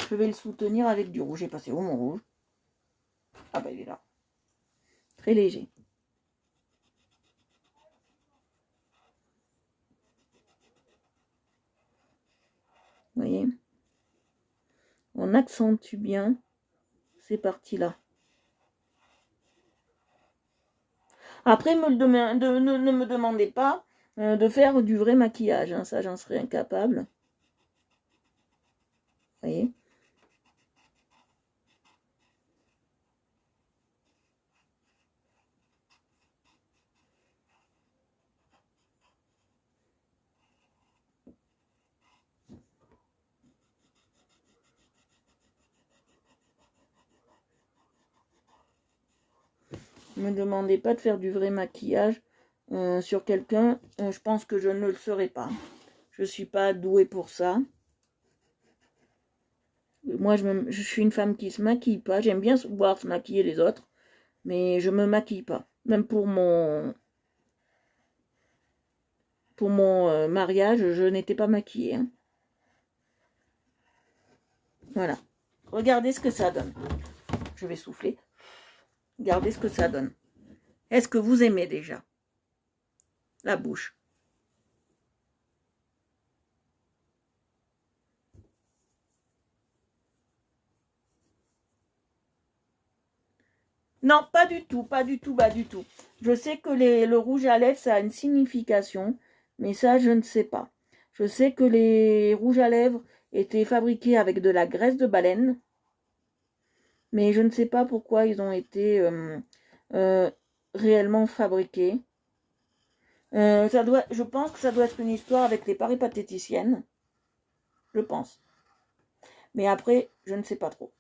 Je vais le soutenir avec du rouge. J'ai passé où mon rouge? Ah bah il est là. Très léger. On accentue bien ces parties-là. Après, ne me demandez pas de faire du vrai maquillage. Hein, ça, j'en serais incapable. Vous voyez ? Ne me demandez pas de faire du vrai maquillage sur quelqu'un. Je pense que je ne le serai pas. Je ne suis pas douée pour ça. Moi, je suis une femme qui se maquille pas. J'aime bien voir se maquiller les autres, mais je me maquille pas. Même pour mon mariage, je n'étais pas maquillée. Hein. Voilà. Regardez ce que ça donne. Je vais souffler. Regardez ce que ça donne. Est-ce que vous aimez déjà la bouche? Non, pas du tout, pas du tout, pas du tout. Je sais que le rouge à lèvres, ça a une signification, mais ça, je ne sais pas. Je sais que les rouges à lèvres étaient fabriqués avec de la graisse de baleine, mais je ne sais pas pourquoi ils ont été réellement fabriqués. Je pense que ça doit être une histoire avec les péripatéticiennes. Je pense. Mais après, je ne sais pas trop.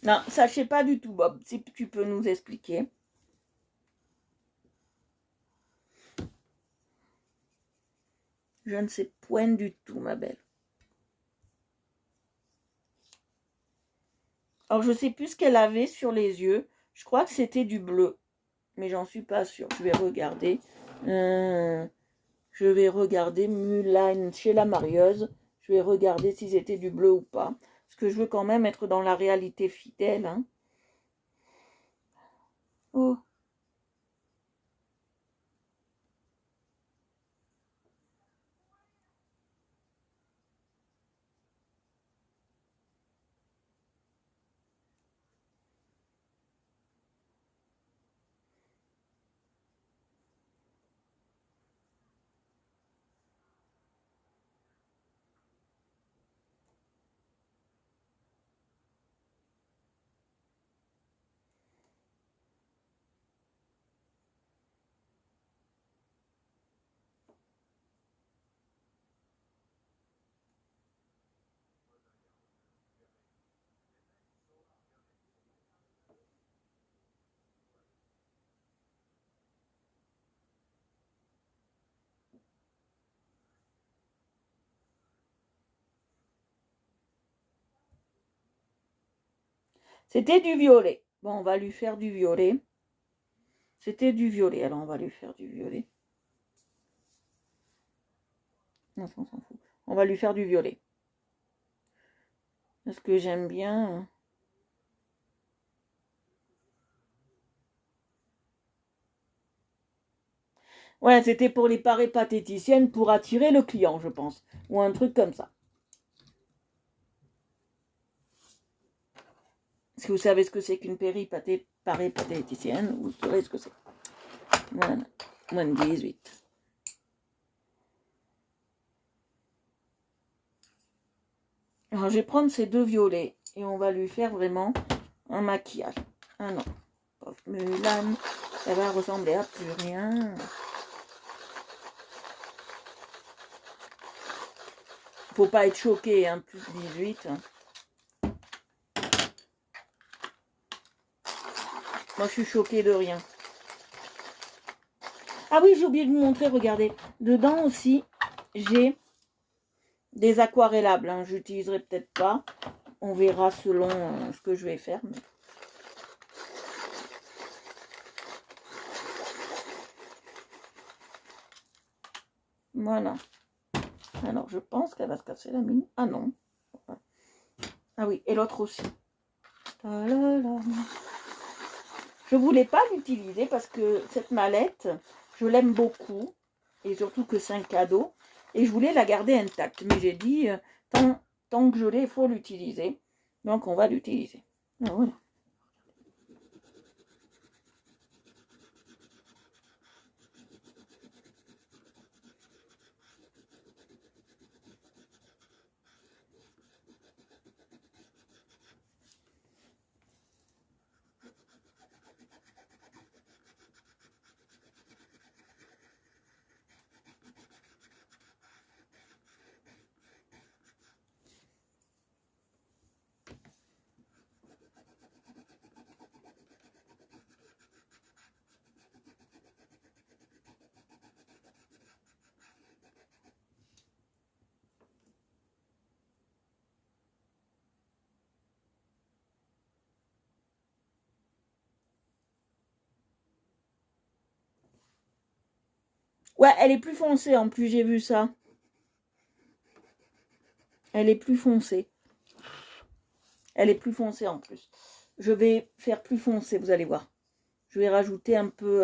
Non, ça je sais pas du tout, Bob. Si tu peux nous expliquer. Je ne sais point du tout, ma belle. Alors, je sais plus ce qu'elle avait sur les yeux. Je crois que c'était du bleu. Mais j'en suis pas sûre. Je vais regarder. Je vais regarder Mulan chez la marieuse. Je vais regarder si c'était du bleu ou pas. Parce que je veux quand même être dans la réalité fidèle. Hein. Oh. C'était du violet. Bon, on va lui faire du violet. C'était du violet, alors on va lui faire du violet. Non, on s'en fout. On va lui faire du violet. Parce que j'aime bien. Ouais, c'était pour les péripatéticiennes pour attirer le client, je pense. Ou un truc comme ça. Si vous savez ce que c'est qu'une péripatéticienne, vous saurez ce que c'est. Voilà. Moins de 18. Alors, je vais prendre ces deux violets et on va lui faire vraiment un maquillage. Ah non. Pauvre Mulan, ça va ressembler à plus rien. Faut pas être choqué, hein, plus 18. Moi, je suis choquée de rien. Ah oui, j'ai oublié de vous montrer, regardez. Dedans aussi, j'ai des aquarellables. Hein. J'utiliserai peut-être pas. On verra selon ce que je vais faire. Mais... Voilà. Alors, je pense qu'elle va se casser la mine. Ah non. Ah oui, et l'autre aussi. Je voulais pas l'utiliser parce que cette mallette, je l'aime beaucoup. Et surtout que c'est un cadeau. Et je voulais la garder intacte. Mais j'ai dit, tant que je l'ai, il faut l'utiliser. Donc, on va l'utiliser. Ah, voilà. Ouais, elle est plus foncée en plus, j'ai vu ça. Elle est plus foncée. Elle est plus foncée en plus. Je vais faire plus foncé, vous allez voir. Je vais rajouter un peu...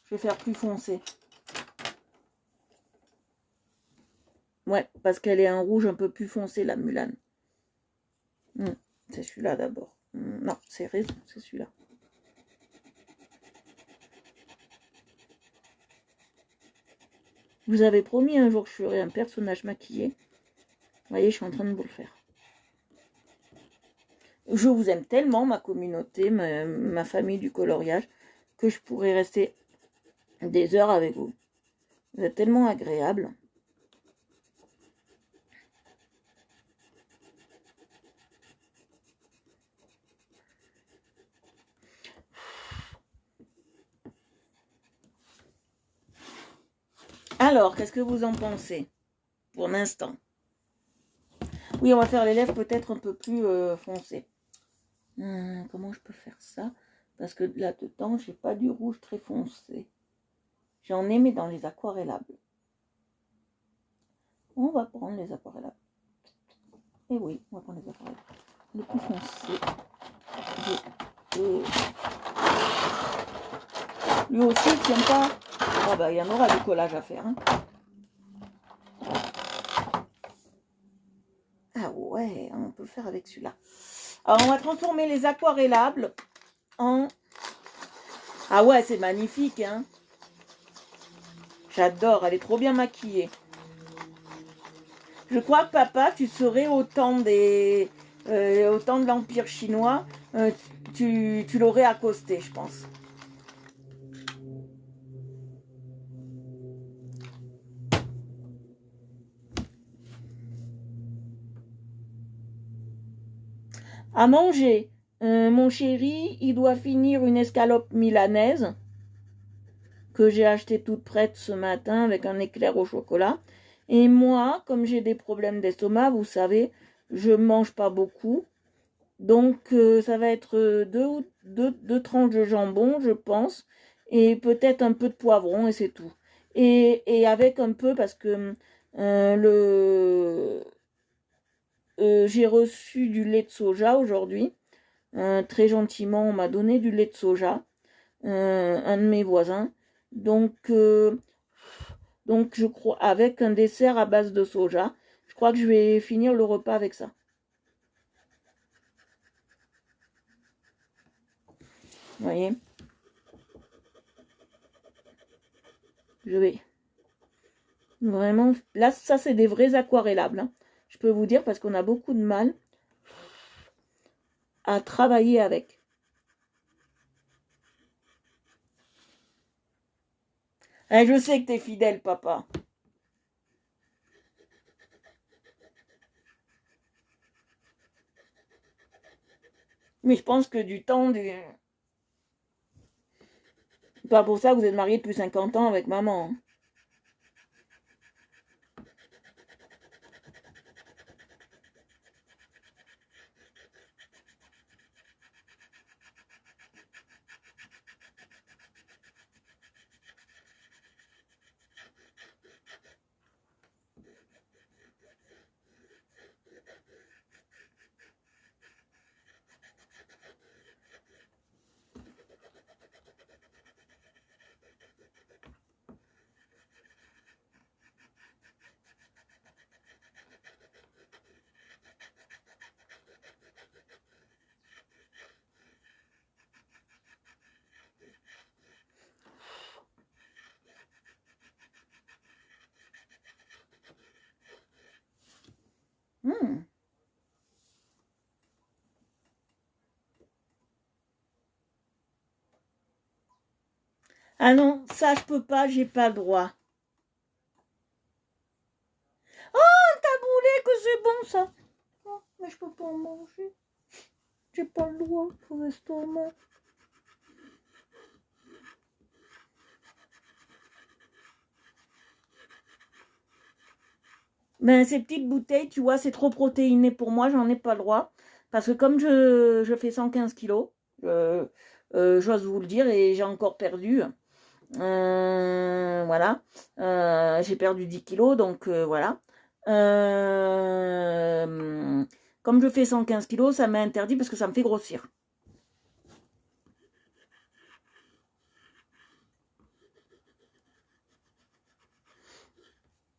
je vais faire plus foncé. Ouais, parce qu'elle est un rouge un peu plus foncé, la Mulan. C'est celui-là d'abord. Non, c'est raison, c'est celui-là. Vous avez promis un jour que je ferai un personnage maquillé. Vous voyez, je suis en train de vous le faire. Je vous aime tellement, ma communauté, ma famille du coloriage, que je pourrais rester des heures avec vous. Vous êtes tellement agréable. Alors, qu'est-ce que vous en pensez pour l'instant? Oui, on va faire les lèvres peut-être un peu plus foncées. Comment je peux faire ça? Parce que là-dedans, j'ai pas du rouge très foncé. J'en ai, mais dans les aquarellables. On va prendre les aquarellables. Et oui, on va prendre les aquarellables. Le plus foncé. Lui aussi, il tient pas. Ah bah, il y en aura du collage à faire. Hein. Ah ouais, on peut le faire avec celui-là. Alors, on va transformer les aquarellables en... Ah ouais, c'est magnifique, hein. J'adore, elle est trop bien maquillée. Je crois que papa, tu serais au temps de l'Empire chinois, tu l'aurais accosté, je pense. À manger, mon chéri, il doit finir une escalope milanaise que j'ai achetée toute prête ce matin avec un éclair au chocolat. Et moi, comme j'ai des problèmes d'estomac, vous savez, je mange pas beaucoup. Donc, ça va être deux tranches de jambon, je pense, et peut-être un peu de poivron, et c'est tout. Et avec un peu, parce que j'ai reçu du lait de soja aujourd'hui. Très gentiment, on m'a donné du lait de soja, un de mes voisins. Donc, je crois, avec un dessert à base de soja, je crois que je vais finir le repas avec ça. Vous voyez? Je vais vraiment... Là, ça, c'est des vrais aquarellables. Hein. Je peux vous dire, parce qu'on a beaucoup de mal à travailler avec. Et je sais que t'es fidèle, papa. Mais je pense que du temps... Pas pour ça que vous êtes mariés depuis 50 ans avec maman. Hein. Hmm. Ah non, ça je peux pas, j'ai pas le droit. Oh, un taboulé, que c'est bon ça. Oh, mais je peux pas en manger. J'ai pas le droit pour l'estomac. Ben, ces petites bouteilles, tu vois, c'est trop protéiné pour moi, j'en ai pas le droit. Parce que comme je fais 115 kilos, j'ose vous le dire, et j'ai encore perdu. Voilà. J'ai perdu 10 kilos, donc voilà. Comme je fais 115 kilos, ça m'a interdit parce que ça me fait grossir.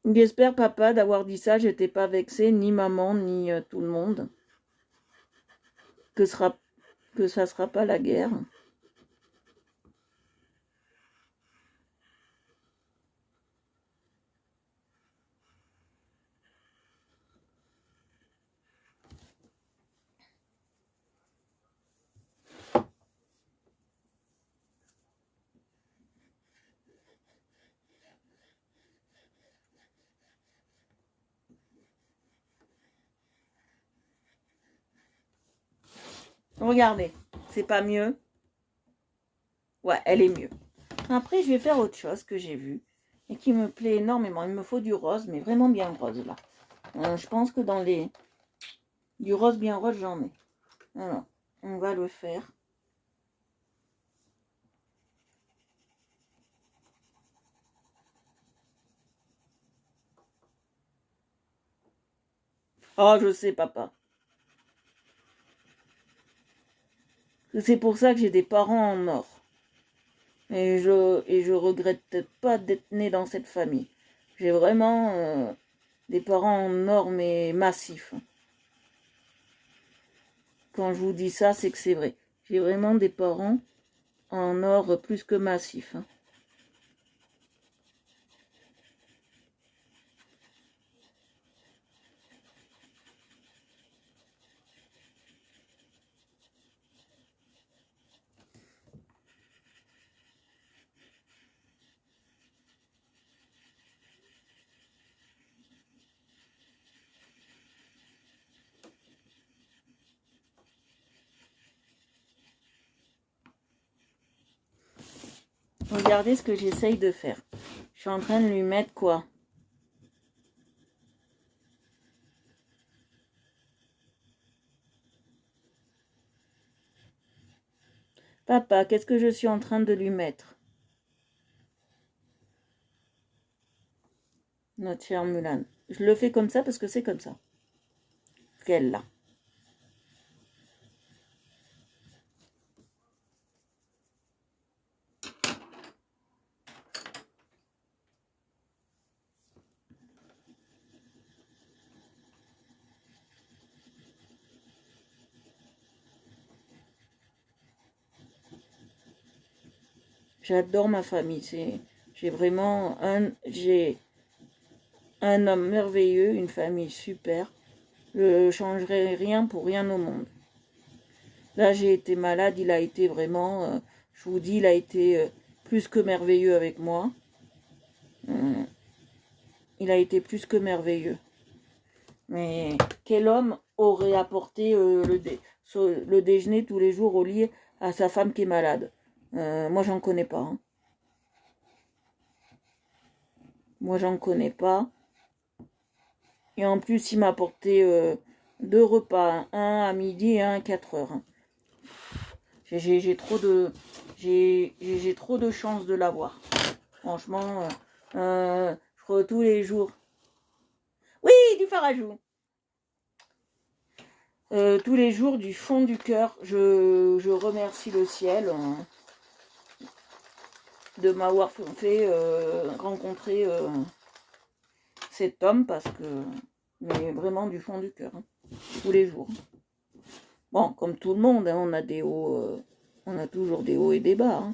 J'espère, papa, d'avoir dit ça, j'étais pas vexée, ni maman, ni tout le monde. Que, sera, que ça sera pas la guerre. Regardez, c'est pas mieux? Ouais, elle est mieux. Après, je vais faire autre chose que j'ai vu et qui me plaît énormément. Il me faut du rose, mais vraiment bien rose là. Je pense que dans les... Du rose bien rose, j'en ai. Alors, on va le faire. Oh, je sais, papa. C'est pour ça que j'ai des parents en or. Et je regrette pas d'être né dans cette famille. J'ai vraiment des parents en or, mais massifs. Quand je vous dis ça, c'est que c'est vrai. J'ai vraiment des parents en or plus que massifs. Regardez ce que j'essaye de faire. Je suis en train de lui mettre quoi? Papa, qu'est-ce que je suis en train de lui mettre? Notre chère Mulan. Je le fais comme ça parce que c'est comme ça. Qu'elle là. J'adore ma famille. J'ai un homme merveilleux, une famille super. Je changerai rien pour rien au monde. Là, j'ai été malade, il a été vraiment, je vous dis, il a été plus que merveilleux avec moi. Euh, il a été plus que merveilleux. Mais quel homme aurait apporté le déjeuner tous les jours au lit à sa femme qui est malade? Moi, j'en connais pas. Hein. Moi, j'en connais pas. Et en plus, il m'a apporté 2 repas, un à midi et un à 4 heures. Hein. J'ai trop de j'ai trop de chance de l'avoir. Franchement, je crois tous les jours. Oui, du farajou. Tous les jours, du fond du cœur, je remercie le ciel de m'avoir fait rencontrer cet homme parce que, mais vraiment du fond du cœur, hein, tous les jours. Bon, comme tout le monde, hein, on a des hauts, on a toujours des hauts et des bas, hein,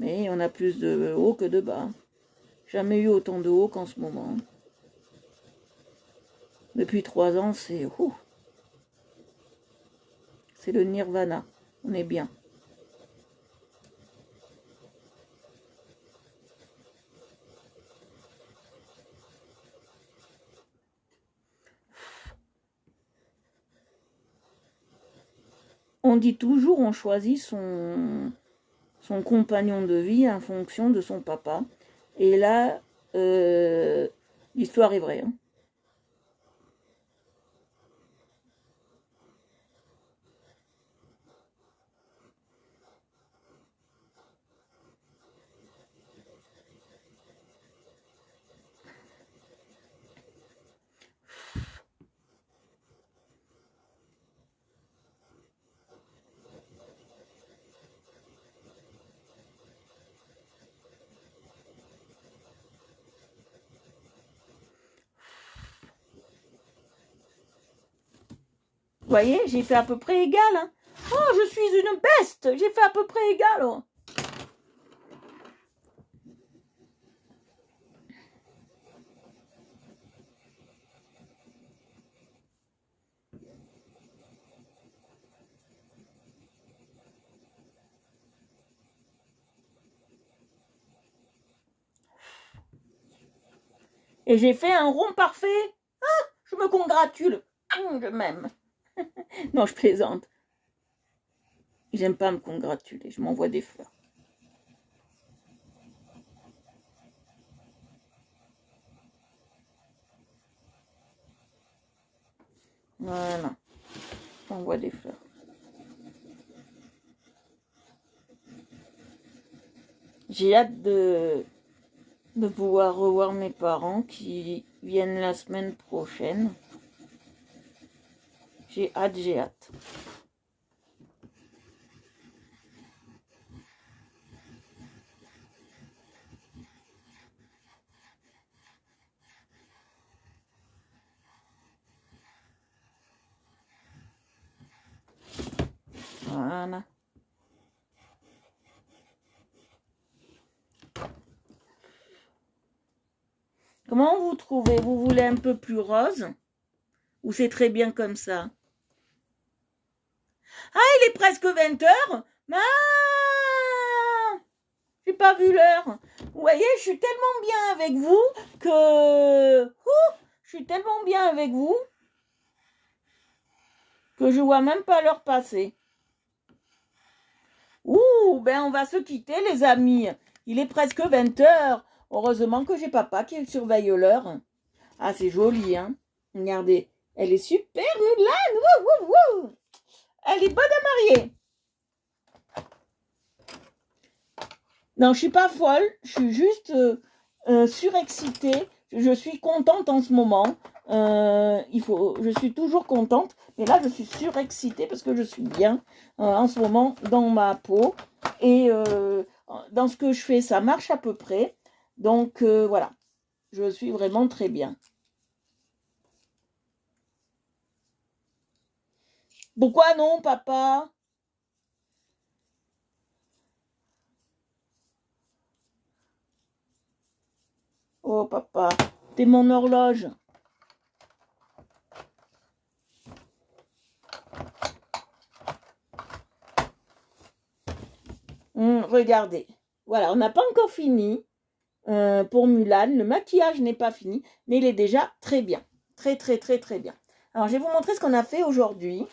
mais on a plus de hauts que de bas. Jamais eu autant de hauts qu'en ce moment. Depuis 3 ans, c'est le nirvana. On est bien. On dit toujours on choisit son compagnon de vie en fonction de son papa. Et là, l'histoire est vraie. Hein. Vous voyez, j'ai fait à peu près égal. Hein. Oh, je suis une peste. J'ai fait à peu près égal. Oh. Et j'ai fait un rond parfait. Ah, je me congratule. Je m'aime. Non, je plaisante. J'aime pas me congratuler. Je m'envoie des fleurs. Voilà. Je m'envoie des fleurs. J'ai hâte de pouvoir revoir mes parents qui viennent la semaine prochaine. J'ai hâte, j'ai hâte. Voilà. Comment vous trouvez? Vous voulez un peu plus rose? Ou c'est très bien comme ça? Ah, il est presque 20 heures. Ah, j'ai pas vu l'heure. Vous voyez, je suis tellement bien avec vous que... je suis tellement bien avec vous que je vois même pas l'heure passer. Ben on va se quitter les amis. Il est presque 20 heures. Heureusement que j'ai papa qui surveille l'heure. Ah, c'est joli, hein. Regardez, elle est super, Mulan. Elle est bonne à marier. Non, je suis pas folle. Je suis juste surexcitée. Je suis contente en ce moment. Je suis toujours contente. Mais là, je suis surexcitée parce que je suis bien en ce moment dans ma peau. Et dans ce que je fais, ça marche à peu près. Donc, voilà. Je suis vraiment très bien. Pourquoi non, papa? Oh, papa, t'es mon horloge. Regardez. Voilà, on n'a pas encore fini pour Mulan. Le maquillage n'est pas fini, mais il est déjà très bien. Très, très, très, très bien. Alors, je vais vous montrer ce qu'on a fait aujourd'hui.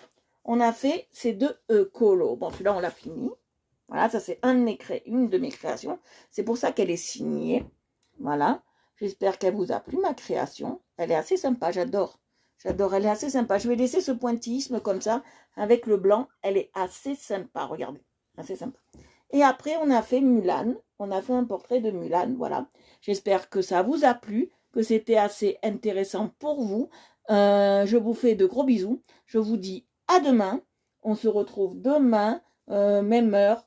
On a fait ces deux colos. Bon, celui-là, on l'a fini. Voilà, ça, c'est une de mes créations. C'est pour ça qu'elle est signée. Voilà. J'espère qu'elle vous a plu, ma création. Elle est assez sympa, j'adore. J'adore, elle est assez sympa. Je vais laisser ce pointillisme comme ça, avec le blanc. Elle est assez sympa, regardez. Assez sympa. Et après, on a fait Mulan. On a fait un portrait de Mulan, voilà. J'espère que ça vous a plu, que c'était assez intéressant pour vous. Je vous fais de gros bisous. Je vous dis à demain. On se retrouve demain, même heure,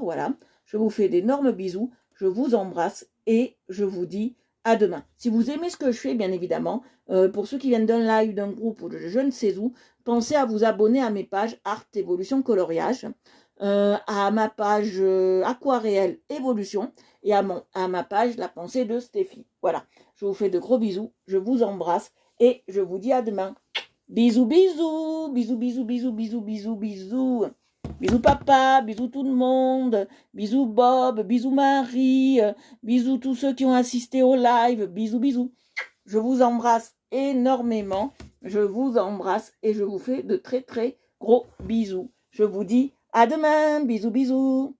voilà. Je vous fais d'énormes bisous. Je vous embrasse et je vous dis à demain. Si vous aimez ce que je fais, bien évidemment, pour ceux qui viennent d'un live, d'un groupe ou de je ne sais où, pensez à vous abonner à mes pages Art Évolution Coloriage, à ma page Aquarelle Évolution et à ma page La Pensée de Stéphie. Voilà, je vous fais de gros bisous, je vous embrasse Et je vous dis à demain. Bisous, bisous, bisous, bisous, bisous, bisous, bisous, bisous. Bisous papa, bisous tout le monde, bisous Bob, bisous Marie, bisous tous ceux qui ont assisté au live, bisous, bisous. Je vous embrasse énormément, je vous embrasse et je vous fais de très très gros bisous. Je vous dis à demain, bisous, bisous.